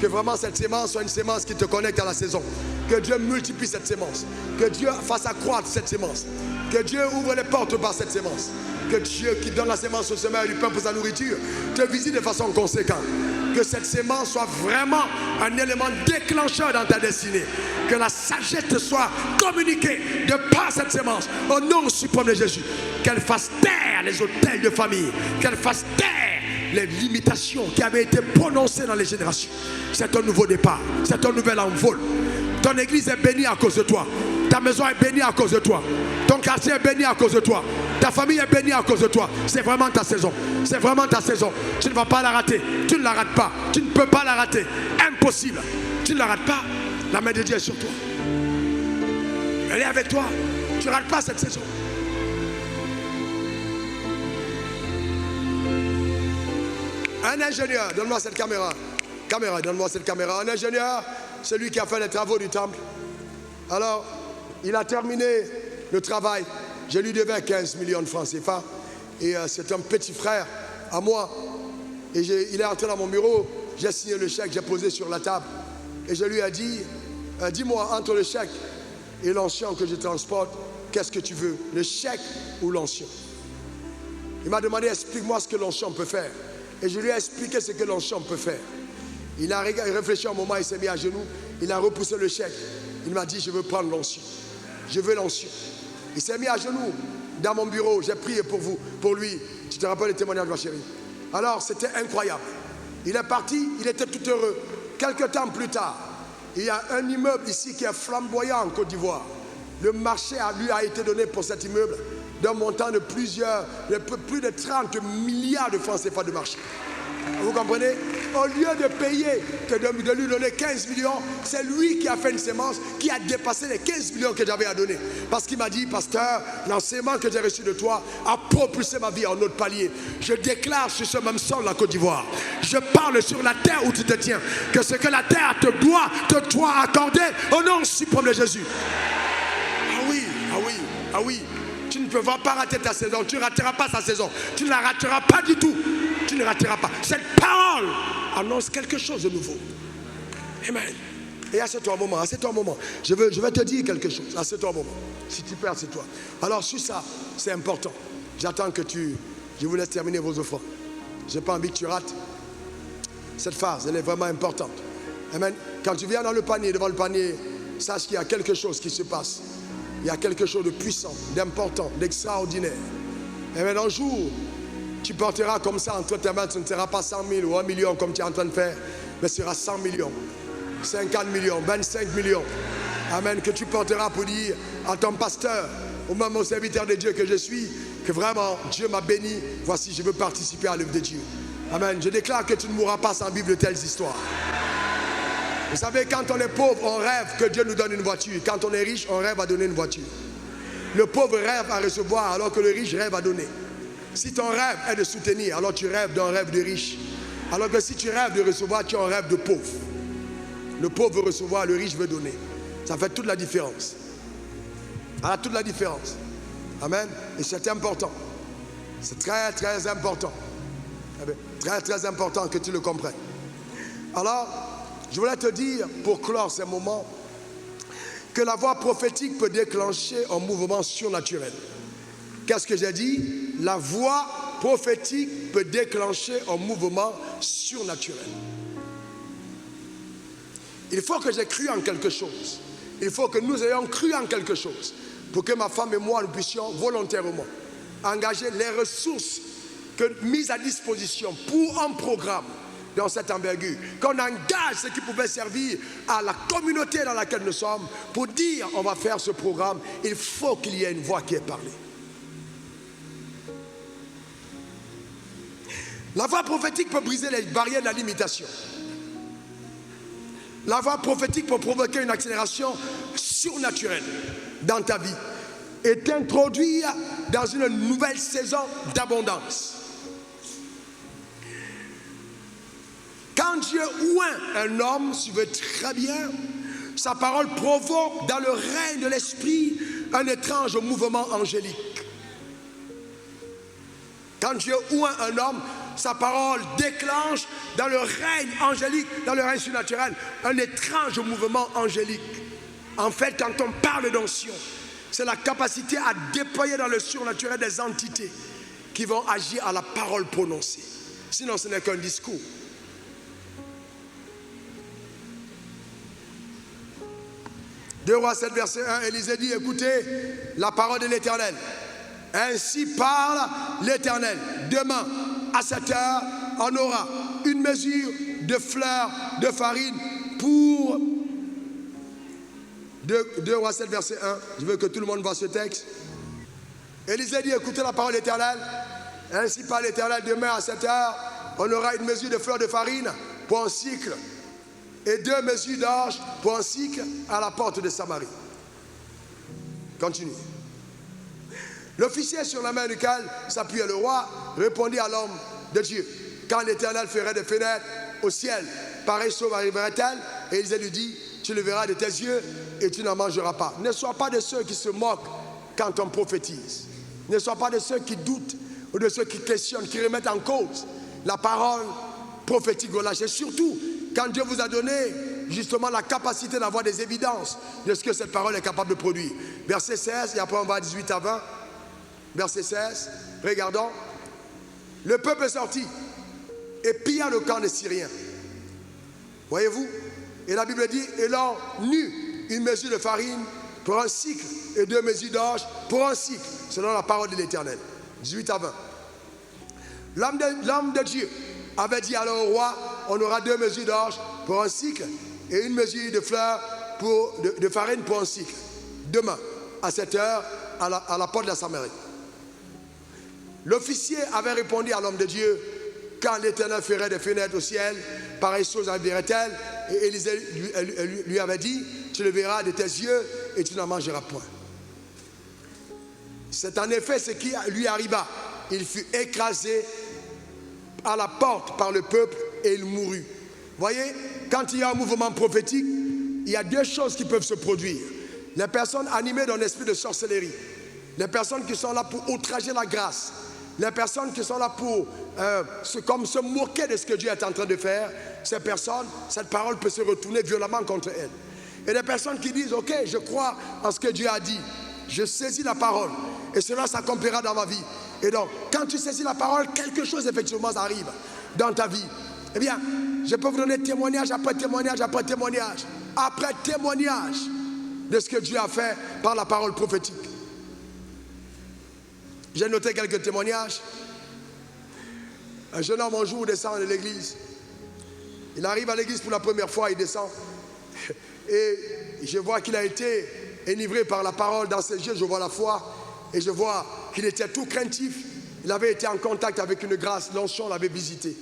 que vraiment cette sémence soit une sémence qui te connecte à la saison, que Dieu multiplie cette sémence, que Dieu fasse accroître cette sémence, que Dieu ouvre les portes par cette sémence. Que Dieu qui donne la sémence au semeur et du pain pour sa nourriture te visite de façon conséquente. Que cette sémence soit vraiment un élément déclencheur dans ta destinée. Que la sagesse te soit communiquée de par cette sémence. Au nom suprême de Jésus. Qu'elle fasse taire les autels de famille. Qu'elle fasse taire les limitations qui avaient été prononcées dans les générations. C'est un nouveau départ. C'est un nouvel envol. Ton église est bénie à cause de toi. Ta maison est bénie à cause de toi. Ton quartier est béni à cause de toi. Ta famille est bénie à cause de toi. C'est vraiment ta saison. C'est vraiment ta saison. Tu ne vas pas la rater. Tu ne la rates pas. Tu ne peux pas la rater. Impossible. Tu ne la rates pas. La main de Dieu est sur toi. Elle est avec toi. Tu ne rates pas cette saison. Un ingénieur, donne-moi cette caméra. Donne-moi cette caméra. Un ingénieur, celui qui a fait les travaux du temple. Alors, il a terminé le travail. Je lui devais 15 millions de francs CFA. Et c'est un petit frère à moi. Et il est entré dans mon bureau. J'ai signé le chèque, j'ai posé sur la table. Et je lui ai dit, dis-moi, entre le chèque et l'ancien que je transporte, qu'est-ce que tu veux? Le chèque ou l'ancien? Il m'a demandé, explique-moi ce que l'ancien peut faire. Et je lui ai expliqué ce que l'ancien peut faire. Il a réfléchi un moment, il s'est mis à genoux. Il a repoussé le chèque. Il m'a dit, je veux prendre l'ancien. Je veux l'ancien. Il s'est mis à genoux dans mon bureau. J'ai prié pour vous, pour lui. Tu te rappelles le témoignage, ma chérie? Alors, c'était incroyable. Il est parti, il était tout heureux. Quelque temps plus tard, il y a un immeuble ici qui est flamboyant en Côte d'Ivoire. Le marché lui a été donné pour cet immeuble d'un montant de plus de 30 milliards de francs CFA de marché. Vous comprenez? Au lieu de payer, de lui donner 15 millions, c'est lui qui a fait une sémence qui a dépassé les 15 millions que j'avais à donner. Parce qu'il m'a dit, pasteur, l'enseignement que j'ai reçu de toi a propulsé ma vie en autre palier. Je déclare sur ce même sol la Côte d'Ivoire. Je parle sur la terre où tu te tiens. Que ce que la terre te doit accorder au nom suprême de Jésus. Ah oui, ah oui, ah oui. Tu ne peux pas rater ta saison. Tu ne rateras pas sa saison. Tu ne la rateras pas du tout. Tu ne rateras pas. Cette parole annonce quelque chose de nouveau. Amen. Et assieds-toi un moment, assieds-toi un moment. Je vais te dire quelque chose. Assieds-toi un moment. Si tu perds, c'est toi. Alors sur ça, c'est important. J'attends que je vous laisse terminer vos offrandes. Je n'ai pas envie que tu rates. Cette phase, elle est vraiment importante. Amen. Quand tu viens dans le panier, devant le panier, sache qu'il y a quelque chose qui se passe. Il y a quelque chose de puissant, d'important, d'extraordinaire. Amen. Un jour, tu porteras comme ça entre tes mains, ce ne sera pas 100 000 ou 1 million comme tu es en train de faire, mais ce sera 100 millions, 50 millions, 25 millions. Amen. Que tu porteras pour dire à ton pasteur, au même au serviteur de Dieu que je suis, que vraiment Dieu m'a béni. Voici, je veux participer à l'œuvre de Dieu. Amen. Je déclare que tu ne mourras pas sans vivre de telles histoires. Vous savez, quand on est pauvre, on rêve que Dieu nous donne une voiture. Quand on est riche, on rêve à donner une voiture. Le pauvre rêve à recevoir alors que le riche rêve à donner. Si ton rêve est de soutenir, alors tu rêves d'un rêve de riche. Alors que si tu rêves de recevoir, tu as un rêve de pauvre. Le pauvre veut recevoir, le riche veut donner. Ça fait toute la différence. Ça a toute la différence. Amen. Et c'est important. C'est très, très important. Très, très important que tu le comprennes. Alors, je voulais te dire, pour clore ces moments, que la voix prophétique peut déclencher un mouvement surnaturel. Qu'est-ce que j'ai dit? La voix prophétique peut déclencher un mouvement surnaturel. Il faut que j'ai cru en quelque chose. Il faut que nous ayons cru en quelque chose pour que ma femme et moi, nous puissions volontairement engager les ressources mises à disposition pour un programme dans cette envergure. Qu'on engage ce qui pouvait servir à la communauté dans laquelle nous sommes pour dire on va faire ce programme. Il faut qu'il y ait une voix qui ait parlé. La voix prophétique peut briser les barrières de la limitation. La voix prophétique peut provoquer une accélération surnaturelle dans ta vie et t'introduire dans une nouvelle saison d'abondance. Quand Dieu oint un homme, suivez très bien, sa parole provoque dans le règne de l'esprit un étrange mouvement angélique. Quand Dieu oint un homme, sa parole déclenche dans le règne angélique, dans le règne surnaturel, un étrange mouvement angélique. En fait, quand on parle d'onction, c'est la capacité à déployer dans le surnaturel des entités qui vont agir à la parole prononcée. Sinon, ce n'est qu'un discours. Deux Rois 7, verset 1, Élisée dit, écoutez la parole de l'Éternel. Ainsi parle l'Éternel. Demain, à cette heure, on aura une mesure de fleurs de farine pour... 2 Rois 7, verset 1. Je veux que tout le monde voit ce texte. Élisée dit, écoutez la parole de l'Éternel. Ainsi parle l'Éternel. Demain, à cette heure, on aura une mesure de fleurs de farine pour un cycle et 2 mesures d'orge pour un cycle à la porte de Samarie. Continue. L'officier sur la main duquel s'appuyait le roi répondit à l'homme de Dieu. Quand l'Éternel ferait des fenêtres au ciel, pareille chose arriverait-elle? Et Élisée lui dit, tu le verras de tes yeux et tu n'en mangeras pas. Ne sois pas de ceux qui se moquent quand on prophétise. Ne sois pas de ceux qui doutent ou de ceux qui questionnent, qui remettent en cause la parole prophétique relâchée. Surtout quand Dieu vous a donné justement la capacité d'avoir des évidences de ce que cette parole est capable de produire. Verset 16, et après on va à 18 à 20. Verset 16, regardons. Le peuple est sorti et pilla le camp des Syriens. Voyez-vous? Et la Bible dit, et l'on eut une mesure de farine pour un cycle et 2 mesures d'orge pour un cycle, selon la parole de l'Éternel. 18 à 20. L'homme de Dieu avait dit alors au roi, on aura 2 mesures d'orge pour un cycle et une mesure de fleurs de farine pour un cycle. Demain, à cette heure, à la porte de la Samarie. L'officier avait répondu à l'homme de Dieu, quand l'Éternel ferait des fenêtres au ciel, pareille chose arriverait-elle? Et Élisée lui avait dit, tu le verras de tes yeux et tu n'en mangeras point. C'est en effet ce qui lui arriva. Il fut écrasé à la porte par le peuple et il mourut. Voyez, quand il y a un mouvement prophétique, il y a 2 choses qui peuvent se produire. Les personnes animées d'un esprit de sorcellerie, les personnes qui sont là pour outrager la grâce, les personnes qui sont là pour comme se moquer de ce que Dieu est en train de faire, ces personnes, cette parole peut se retourner violemment contre elles. Et les personnes qui disent, ok, je crois en ce que Dieu a dit, je saisis la parole et cela s'accomplira dans ma vie. Et donc, quand tu saisis la parole, quelque chose effectivement arrive dans ta vie. Eh bien, je peux vous donner témoignage après témoignage après témoignage après témoignage de ce que Dieu a fait par la parole prophétique. J'ai noté quelques témoignages. Un jeune homme un jour descend de l'église. Il arrive à l'église pour la première fois, il descend. Et je vois qu'il a été enivré par la parole dans ses yeux, je vois la foi. Et je vois qu'il était tout craintif. Il avait été en contact avec une grâce, l'onction l'avait visité.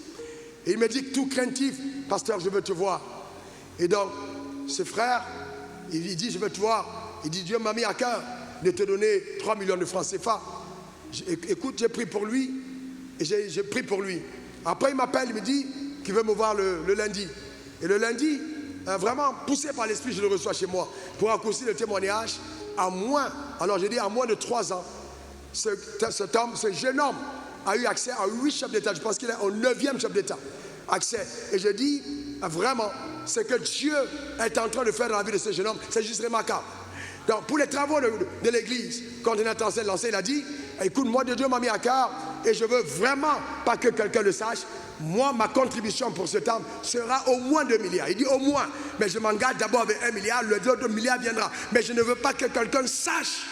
Et il me dit tout craintif, pasteur, je veux te voir. Et donc, ce frère, il dit, je veux te voir. Il dit, Dieu m'a mis à cœur de te donner 3 millions de francs CFA. Écoute, j'ai pris pour lui, et j'ai pris pour lui. Après, il m'appelle, il me dit qu'il veut me voir le lundi. Et le lundi, vraiment poussé par l'esprit, je le reçois chez moi pour raccourcir le témoignage à moins, alors j'ai dit à moins de 3 ans, ce jeune homme a eu accès à 8 chefs d'État. Je pense qu'il est au 9e chef d'État. Accès. Et je dis vraiment, ce que Dieu est en train de faire dans la vie de ce jeune homme, c'est juste remarquable. Donc, pour les travaux de l'église, quand on est en train de lancer, il a dit, écoute, moi, Dieu m'a mis à cœur et je veux vraiment pas que quelqu'un le sache. Moi, ma contribution pour ce temps sera au moins 2 milliards. Il dit au moins, mais je m'engage d'abord avec 1 milliard, le 2 milliards viendra. Mais je ne veux pas que quelqu'un sache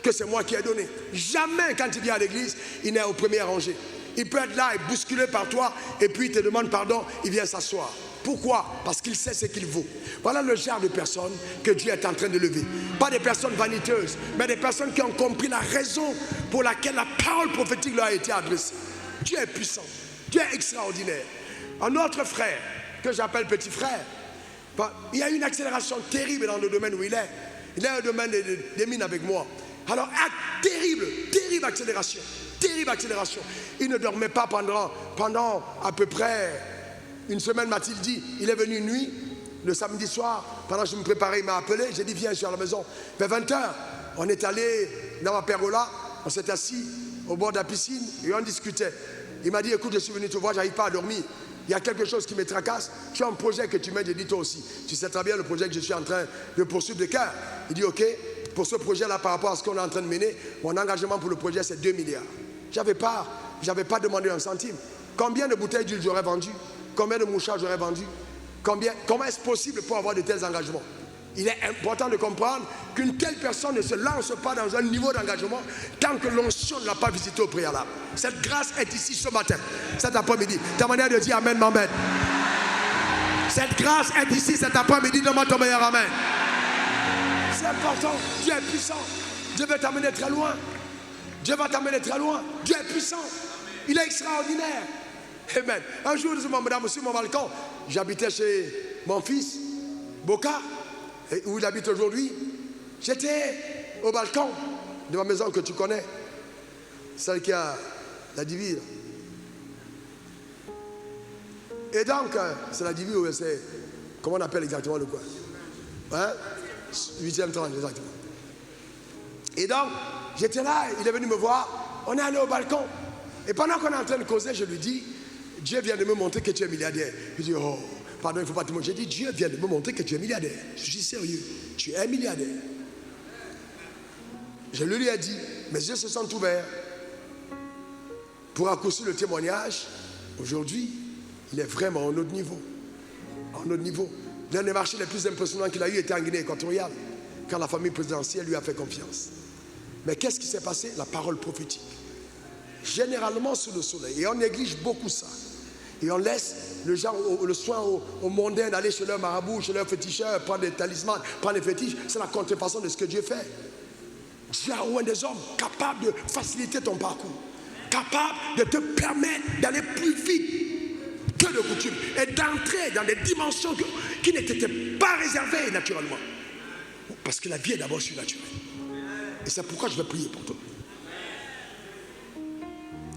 que c'est moi qui ai donné. Jamais, quand il vient à l'église, il n'est au premier rangé. Il peut être là et bousculé par toi, et puis il te demande pardon, il vient s'asseoir. Pourquoi? Parce qu'il sait ce qu'il vaut. Voilà le genre de personnes que Dieu est en train de lever. Pas des personnes vaniteuses, mais des personnes qui ont compris la raison pour laquelle la parole prophétique leur a été adressée. Dieu est puissant, Dieu est extraordinaire. Un autre frère, que j'appelle petit frère, il y a une accélération terrible dans le domaine où il est. Il est un domaine des mines avec moi. Alors, terrible accélération. Terrible accélération. Il ne dormait pas pendant à peu près une semaine, m'a-t-il dit. Il est venu une nuit, le samedi soir, pendant que je me préparais, il m'a appelé. J'ai dit, viens, je suis à la maison. Vers 20h, on est allé dans ma pergola, on s'est assis au bord de la piscine et on discutait. Il m'a dit, écoute, je suis venu te voir, j'arrive pas à dormir. Il y a quelque chose qui me tracasse. Tu as un projet que tu mènes, j'ai dit toi aussi. Tu sais très bien le projet que je suis en train de poursuivre de cœur. Il dit, ok, pour ce projet-là, par rapport à ce qu'on est en train de mener, mon engagement pour le projet, c'est 2 milliards. J'avais pas demandé un centime. Combien de bouteilles d'huile j'aurais vendu? Combien de mouchards j'aurais vendu? Comment est-ce possible pour avoir de tels engagements? Il est important de comprendre qu'une telle personne ne se lance pas dans un niveau d'engagement tant que l'onction ne l'a pas visité au préalable. Cette grâce est ici ce matin, cet après-midi. Ta manière de dire Amen m'embête. Cette grâce est ici cet après-midi, demande ton meilleur Amen. C'est important, Dieu est puissant. Dieu veut t'amener très loin. Dieu va t'amener très loin. Dieu est puissant. Il est extraordinaire. Amen. Un jour, madame, sur mon balcon, j'habitais chez mon fils, Boca, où il habite aujourd'hui. J'étais au balcon de ma maison que tu connais, celle qui a la Divine. Et donc, c'est la Divine où c'est, comment on appelle exactement le coin? Hein? 8e tranche, exactement. Et donc, j'étais là, il est venu me voir, on est allé au balcon. Et pendant qu'on est en train de causer, je lui dis, Dieu vient de me montrer que tu es milliardaire. Je dis, oh, pardon, il ne faut pas te montrer. J'ai dit, Dieu vient de me montrer que tu es milliardaire. Je suis sérieux, tu es milliardaire. Je lui ai dit, mes yeux se sont ouverts. Pour raccourcir le témoignage, aujourd'hui, il est vraiment à un autre niveau. À un autre niveau. L'un des marchés les plus impressionnants qu'il a eu était en Guinée équatoriale, quand la famille présidentielle lui a fait confiance. Mais qu'est-ce qui s'est passé? La parole prophétique. Généralement sous le soleil. Et on néglige beaucoup ça. Et on laisse le soin aux mondains d'aller chez leur marabout, chez leur féticheur, prendre des talismans, prendre des fétiches. C'est la contrefaçon de ce que Dieu fait. Dieu a loin des hommes capables de faciliter ton parcours, capables de te permettre d'aller plus vite que de coutume et d'entrer dans des dimensions qui n'étaient pas réservées naturellement. Parce que la vie est d'abord surnaturelle. Et c'est pourquoi je vais prier pour toi.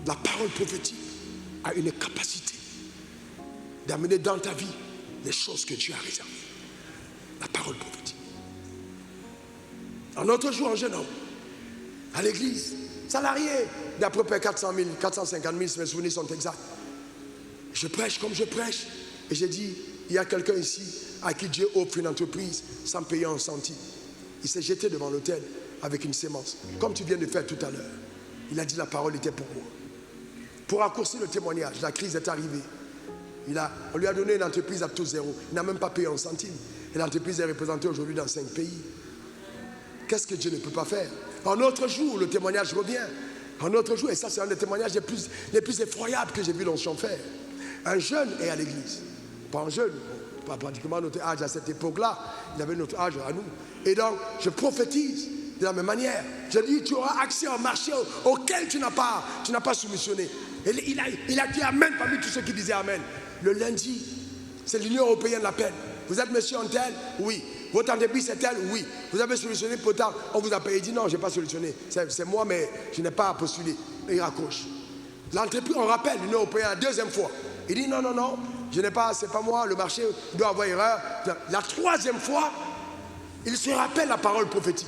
La parole prophétique a une capacité d'amener dans ta vie les choses que Dieu a réservées. La parole prophétique. Un autre jour, un jeune homme, à l'église, salarié d'à peu près 400 000, 450 000, si mes souvenirs sont exacts. Je prêche comme je prêche. Et j'ai dit, il y a quelqu'un ici à qui Dieu offre une entreprise sans payer un centime. Il s'est jeté devant l'autel avec une sémence, comme tu viens de faire tout à l'heure. Il a dit, la parole était pour moi. Pour raccourcir le témoignage, la crise est arrivée. On lui a donné une entreprise à taux zéro. Il n'a même pas payé un centime. Et l'entreprise est représentée aujourd'hui dans 5 pays. Qu'est-ce que Dieu ne peut pas faire? Un autre jour, le témoignage revient. Un autre jour, et ça c'est un des témoignages les plus effroyables que j'ai vu dans son faire. Un jeune est à l'église. Pas un jeune, pas pratiquement notre âge à cette époque-là. Il avait notre âge à nous. Et donc, je prophétise de la même manière. Je dis, tu auras accès au marché auquel tu n'as pas soumissionné. Et il a dit Amen parmi tous ceux qui disaient Amen. Le lundi, c'est l'Union européenne l'appelle. Vous êtes monsieur Antel? Oui. Votre entreprise, c'est elle? Oui. Vous avez solutionné pourtant, on vous a payé. Il dit non, je n'ai pas solutionné. C'est moi, mais je n'ai pas postulé. Et il raccroche. L'entreprise, on rappelle l'Union européenne la deuxième fois. Il dit non, non, non, je n'ai pas, c'est pas moi, le marché doit avoir erreur. La troisième fois, il se rappelle la parole prophétique.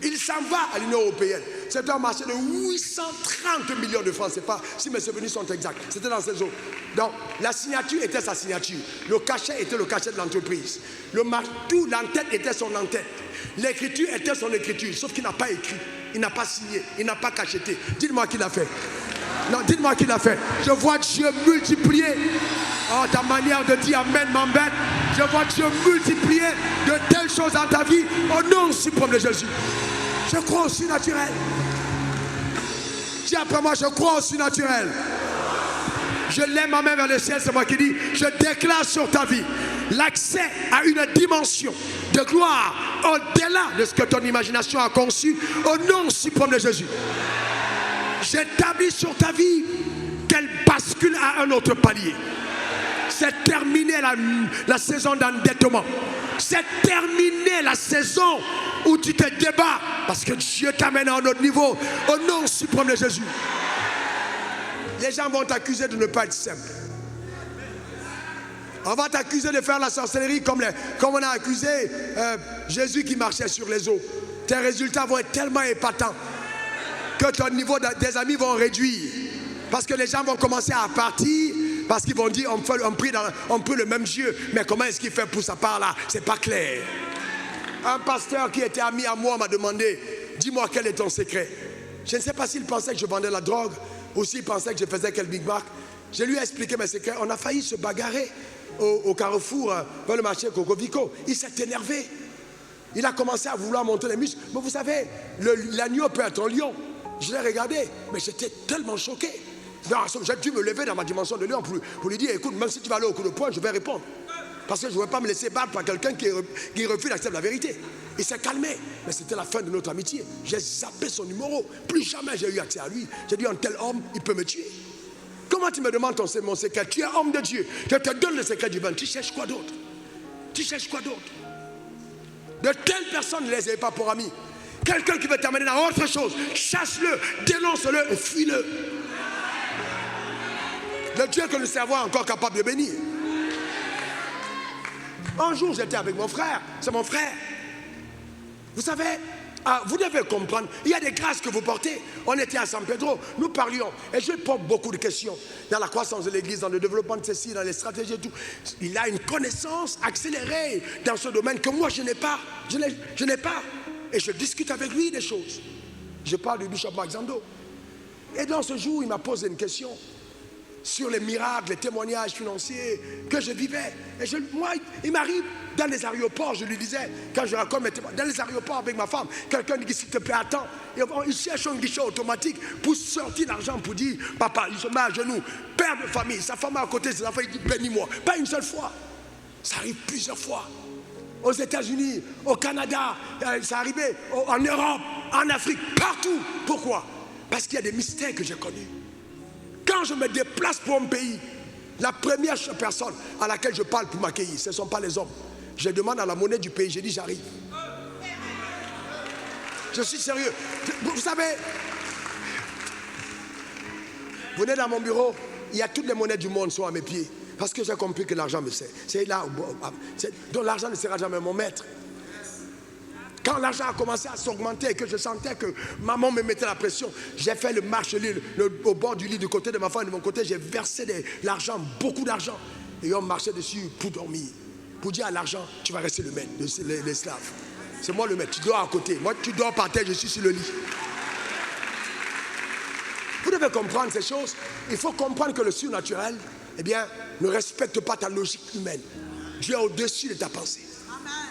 Il s'en va à l'Union européenne. C'était un marché de 830 millions de francs. C'est pas si mes souvenirs sont exacts. C'était dans cette zone. Donc, la signature était sa signature. Le cachet était le cachet de l'entreprise. Tout, l'entête était son entête. L'écriture était son écriture. Sauf qu'il n'a pas écrit. Il n'a pas signé. Il n'a pas cacheté. Dites-moi qui l'a fait. Non, dites-moi qui l'a fait. Je vois Dieu multiplier. Oh, ta manière de dire Amen m'embête. Je vois Dieu multiplier de telles choses dans ta vie au nom suprême de Jésus. Je crois au surnaturel. Dis après moi, je crois au surnaturel. Je lève ma main vers le ciel, c'est moi qui dis, je déclare sur ta vie l'accès à une dimension de gloire au-delà de ce que ton imagination a conçu au nom suprême de Jésus. J'établis sur ta vie qu'elle bascule à un autre palier. C'est terminé la saison d'endettement. C'est terminé la saison où tu te débats parce que Dieu t'amène à un autre niveau au nom suprême de Jésus. Les gens vont t'accuser de ne pas être simple. On va t'accuser de faire la sorcellerie comme on a accusé Jésus qui marchait sur les eaux. Tes résultats vont être tellement épatants que ton niveau des amis vont réduire. Parce que les gens vont commencer à partir. Parce qu'ils vont dire, on prie le même Dieu. Mais comment est-ce qu'il fait pour sa part là? C'est pas clair. Un pasteur qui était ami à moi m'a demandé, dis-moi quel est ton secret. Je ne sais pas s'il pensait que je vendais la drogue ou s'il pensait que je faisais quel Big Mac. Je lui ai expliqué mes secrets. On a failli se bagarrer au carrefour vers le marché Cocovico. Il s'est énervé. Il a commencé à vouloir monter les muscles. Mais vous savez, l'agneau peut être un lion. Je l'ai regardé, mais j'étais tellement choqué. J'ai dû me lever dans ma dimension de lion pour lui dire, écoute, même si tu vas aller au coup de poing, je vais répondre. Parce que je ne vais pas me laisser battre par quelqu'un qui refuse d'accepter la vérité. Il s'est calmé, mais c'était la fin de notre amitié. J'ai zappé son numéro. Plus jamais j'ai eu accès à lui. J'ai dit, un tel homme, il peut me tuer. Comment tu me demandes mon secret? Tu es homme de Dieu. Je te donne le secret divin. Tu cherches quoi d'autre? Tu cherches quoi d'autre? De telles personnes, ne les ayez pas pour amis. Quelqu'un qui veut t'amener dans autre chose, chasse-le, dénonce-le et fuis-le. Le Dieu que nous servons est encore capable de bénir. Un jour, j'étais avec mon frère. C'est mon frère. Vous savez, vous devez comprendre, il y a des grâces que vous portez. On était à San Pedro, nous parlions. Et je porte beaucoup de questions. Dans la croissance de l'église, dans le développement de ceci, dans les stratégies et tout. Il a une connaissance accélérée dans ce domaine que moi, je n'ai pas. Je n'ai pas. Et je discute avec lui des choses. Je parle du Bishop Mark Zando. Et dans ce jour, il m'a posé une question sur les miracles, les témoignages financiers que je vivais. Et moi, il m'arrive dans les aéroports, je lui disais, quand je raconte mes témoignages, dans les aéroports avec ma femme, quelqu'un dit s'il te plaît, attends. Et il cherche un guichet automatique pour sortir l'argent, pour dire, papa, il se met à genoux, père de famille, sa femme à côté, ses enfants, il dit, bénis-moi. Pas une seule fois. Ça arrive plusieurs fois. Aux États-Unis, au Canada, ça arrivait en Europe, en Afrique, partout. Pourquoi? Parce qu'il y a des mystères que j'ai connus. Quand je me déplace pour un pays, la première personne à laquelle je parle pour m'accueillir, ce ne sont pas les hommes. Je demande à la monnaie du pays, je dis j'arrive. Je suis sérieux. Vous savez, vous venez dans mon bureau, il y a toutes les monnaies du monde sont à mes pieds. Parce que j'ai compris que l'argent me sert. C'est là, donc l'argent ne sera jamais mon maître. Quand l'argent a commencé à s'augmenter et que je sentais que maman me mettait la pression, j'ai fait le marche-lit au bord du lit du côté de ma femme et de mon côté, j'ai versé l'argent, beaucoup d'argent. Et on marchait dessus pour dormir. Pour dire à l'argent, tu vas rester le maître, l'esclave. C'est moi le maître, tu dors à côté. Moi, tu dors par terre, je suis sur le lit. Vous devez comprendre ces choses. Il faut comprendre que le surnaturel, eh bien, ne respecte pas ta logique humaine. Dieu est au-dessus de ta pensée.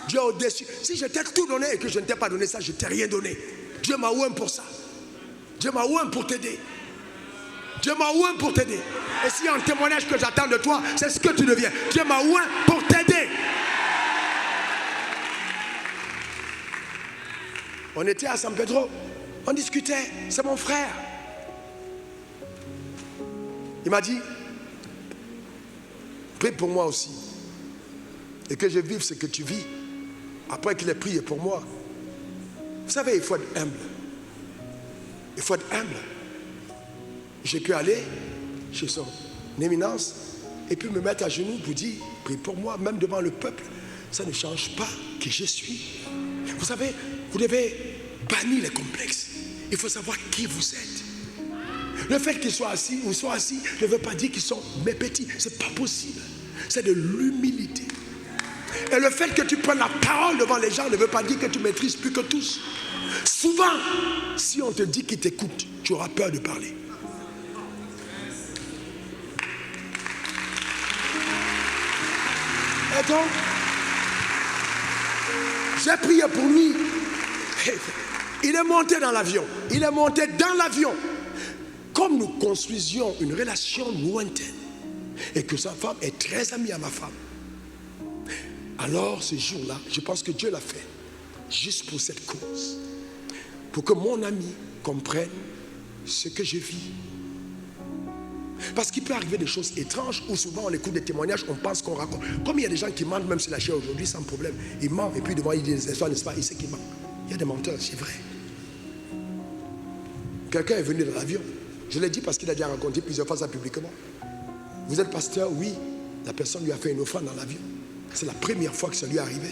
Dieu est au-dessus. Si je t'ai tout donné et que je ne t'ai pas donné ça, je ne t'ai rien donné. Dieu m'a oint pour ça. Dieu m'a oint pour t'aider. Dieu m'a oint pour t'aider. Et s'il y a un témoignage que j'attends de toi, c'est ce que tu deviens. Dieu m'a oint pour t'aider. On était à San Pedro, on discutait, c'est mon frère. Il m'a dit, prie pour moi aussi. Et que je vive ce que tu vis. après qu'il ait prié pour moi. Vous savez, il faut être humble. Il faut être humble. J'ai pu aller chez son éminence et puis me mettre à genoux pour dire, prie pour moi, même devant le peuple. Ça ne change pas qui je suis. Vous savez, vous devez bannir les complexes. Il faut savoir qui vous êtes. Le fait qu'ils soient assis ou soient assis ne veut pas dire qu'ils sont mes petits. Ce n'est pas possible. C'est de l'humilité. Et le fait que tu prennes la parole devant les gens ne veut pas dire que tu maîtrises plus que tous. Souvent, si on te dit qu'ils t'écoutent, tu auras peur de parler. Et donc, j'ai prié pour lui. Il est monté dans l'avion. Il est monté dans l'avion. Comme nous construisions une relation lointaine et que sa femme est très amie à ma femme. Alors ce jour-là, je pense que Dieu l'a fait juste pour cette cause. Pour que mon ami comprenne ce que je vis. Parce qu'il peut arriver des choses étranges où souvent on écoute des témoignages, on pense qu'on raconte. Comme il y a des gens qui mentent même sur la chair aujourd'hui sans problème. Ils mentent et puis devant ils disent des histoires, n'est-ce pas? Il sait qu'ils mentent. Il y a des menteurs, c'est vrai. Quelqu'un est venu dans l'avion. Je l'ai dit parce qu'il a déjà raconté plusieurs fois ça publiquement. Vous êtes pasteur? Oui. La personne lui a fait une offrande dans l'avion. C'est la première fois que ça lui est arrivé.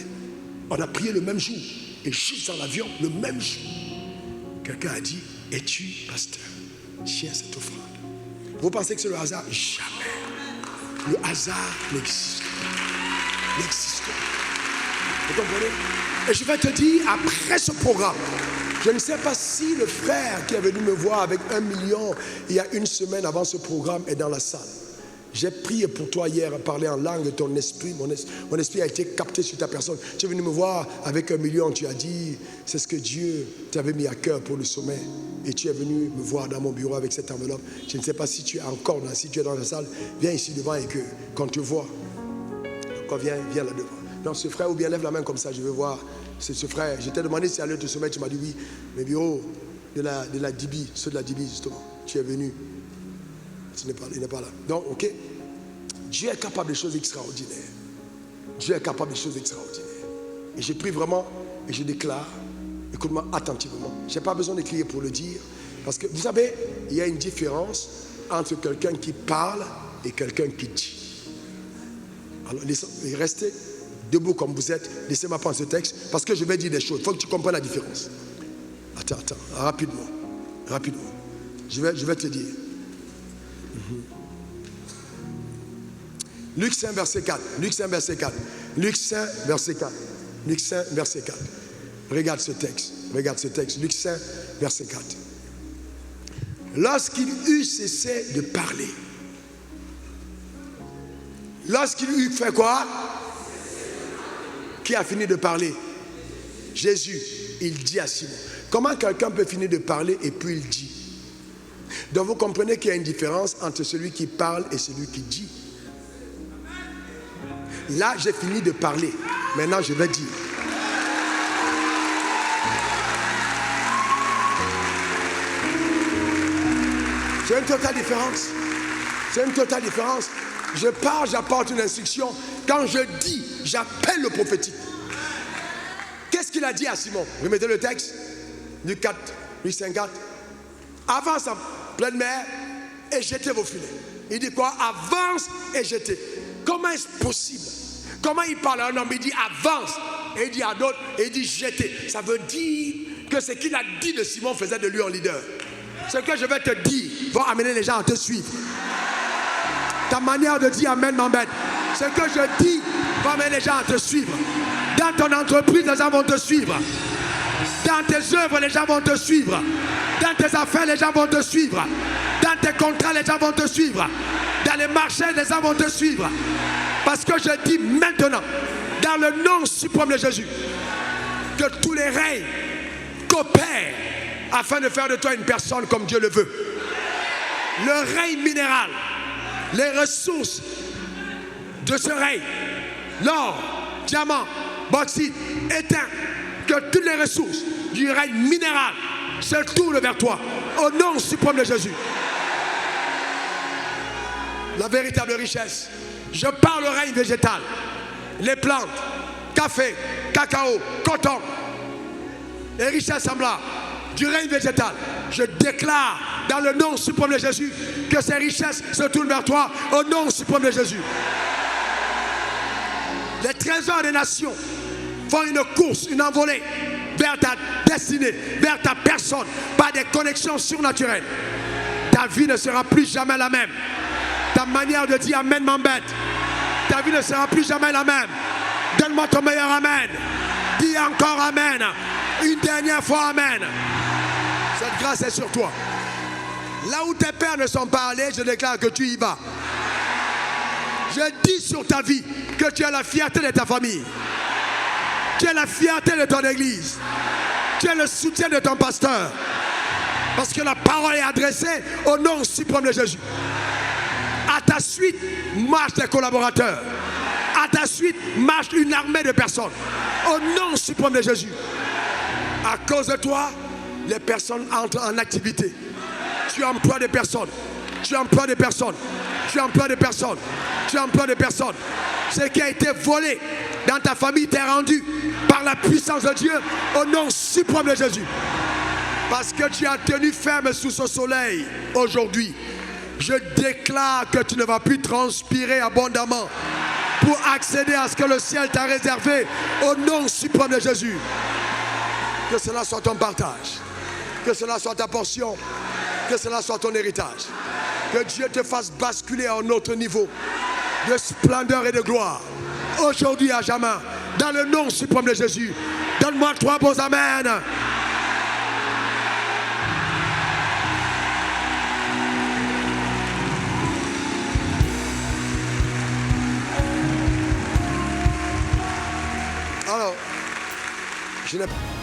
On a prié le même jour. Et juste dans l'avion, le même jour, quelqu'un a dit, es-tu pasteur? Tiens cette offrande. Vous pensez que c'est le hasard? Jamais. Le hasard n'existe pas. N'existe pas. Vous comprenez? Et je vais te dire, après ce programme, je ne sais pas si le frère qui est venu me voir avec 1 million il y a une semaine avant ce programme est dans la salle. J'ai prié pour toi hier, parler en langue, ton esprit, mon esprit a été capté sur ta personne. Tu es venu me voir avec 1 million, tu as dit, c'est ce que Dieu t'avait mis à cœur pour le sommet. Et tu es venu me voir dans mon bureau avec cette enveloppe. Je ne sais pas si tu es encore là, si tu es dans la salle, viens ici devant et que quand tu vois, quand viens là devant. Non, ce frère, ou bien lève la main comme ça, je veux voir. C'est ce frère. Je t'ai demandé si allait te sommet, tu m'as dit oui. Mais bureau de la Dibi, ceux de la Dibi justement, tu es venu. Il n'est pas là. Donc, ok. Dieu est capable de choses extraordinaires. Dieu est capable de choses extraordinaires. Et je prie vraiment et je déclare, écoute-moi attentivement. Je n'ai pas besoin de crier pour le dire. Parce que vous savez, il y a une différence entre quelqu'un qui parle et quelqu'un qui dit. Alors, restez debout comme vous êtes. Laissez-moi prendre ce texte parce que je vais dire des choses. Il faut que tu comprennes la différence. Attends, rapidement. Je vais te dire. Luc 5, verset 4. Luc 5, verset 4. Luc 5, verset 4. Luc 5, verset 4. Regarde ce texte. Luc 5, verset 4. Lorsqu'il eut cessé de parler. Lorsqu'il eut fait quoi? Qui a fini de parler? Jésus. Il dit à Simon. Comment quelqu'un peut finir de parler et puis il dit? Donc vous comprenez qu'il y a une différence entre celui qui parle et celui qui dit. Là, j'ai fini de parler. Maintenant, je vais dire. C'est une totale différence. C'est une totale différence. Je parle, j'apporte une instruction. Quand je dis, j'appelle le prophétique. Qu'est-ce qu'il a dit à Simon? Remettez le texte. Luc 4, Luc 5, 4. Avance en pleine mer et jetez vos filets. Il dit quoi? Avance et jetez. Comment est-ce possible? Comment il parle à un homme? Il dit avance. Et il dit à d'autres, et il dit jetez. Ça veut dire que ce qu'il a dit de Simon faisait de lui un leader. Ce que je vais te dire va amener les gens à te suivre. Ta manière de dire amen m'embête. Ce que je dis va amener les gens à te suivre. Dans ton entreprise, les gens vont te suivre. Dans tes œuvres, les gens vont te suivre. Dans tes affaires, les gens vont te suivre. Dans tes contrats, les gens vont te suivre. Dans les marchés, les gens vont te suivre. Parce que je dis maintenant, dans le nom suprême de Jésus, que tous les règnes coopèrent afin de faire de toi une personne comme Dieu le veut. Le règne minéral, les ressources de ce règne, l'or, diamant, bauxite, étain, que toutes les ressources du règne minéral se tournent vers toi, au nom suprême de Jésus. La véritable richesse. Je parle au règne végétal, les plantes, café, cacao, coton et richesse semblables du règne végétal. Je déclare dans le nom suprême de Jésus que ces richesses se tournent vers toi au nom suprême de Jésus. Les trésors des nations font une course, une envolée vers ta destinée, vers ta personne, par des connexions surnaturelles. Ta vie ne sera plus jamais la même. Ta manière de dire Amen m'embête. Ta vie ne sera plus jamais la même. Donne-moi ton meilleur Amen. Dis encore Amen. Une dernière fois Amen. Cette grâce est sur toi. Là où tes pères ne sont pas allés, je déclare que tu y vas. Je dis sur ta vie que tu as la fierté de ta famille. Tu as la fierté de ton église. Tu as le soutien de ton pasteur. Parce que la parole est adressée au nom suprême de Jésus. À ta suite, marche des collaborateurs. À ta suite, marche une armée de personnes. Au nom suprême de Jésus. À cause de toi, les personnes entrent en activité. Tu emploies des personnes. Tu emploies des personnes. Tu emploies des personnes. Tu emploies des personnes. Ce qui a été volé dans ta famille t'est rendu par la puissance de Dieu au nom suprême de Jésus. Parce que tu as tenu ferme sous ce soleil aujourd'hui. Je déclare que tu ne vas plus transpirer abondamment pour accéder à ce que le ciel t'a réservé au nom suprême de Jésus. Que cela soit ton partage. Que cela soit ta portion. Que cela soit ton héritage. Que Dieu te fasse basculer à un autre niveau de splendeur et de gloire. Aujourd'hui à jamais. Dans le nom suprême de Jésus. Donne-moi 3 beaux Amen. Alors, je n'ai pas...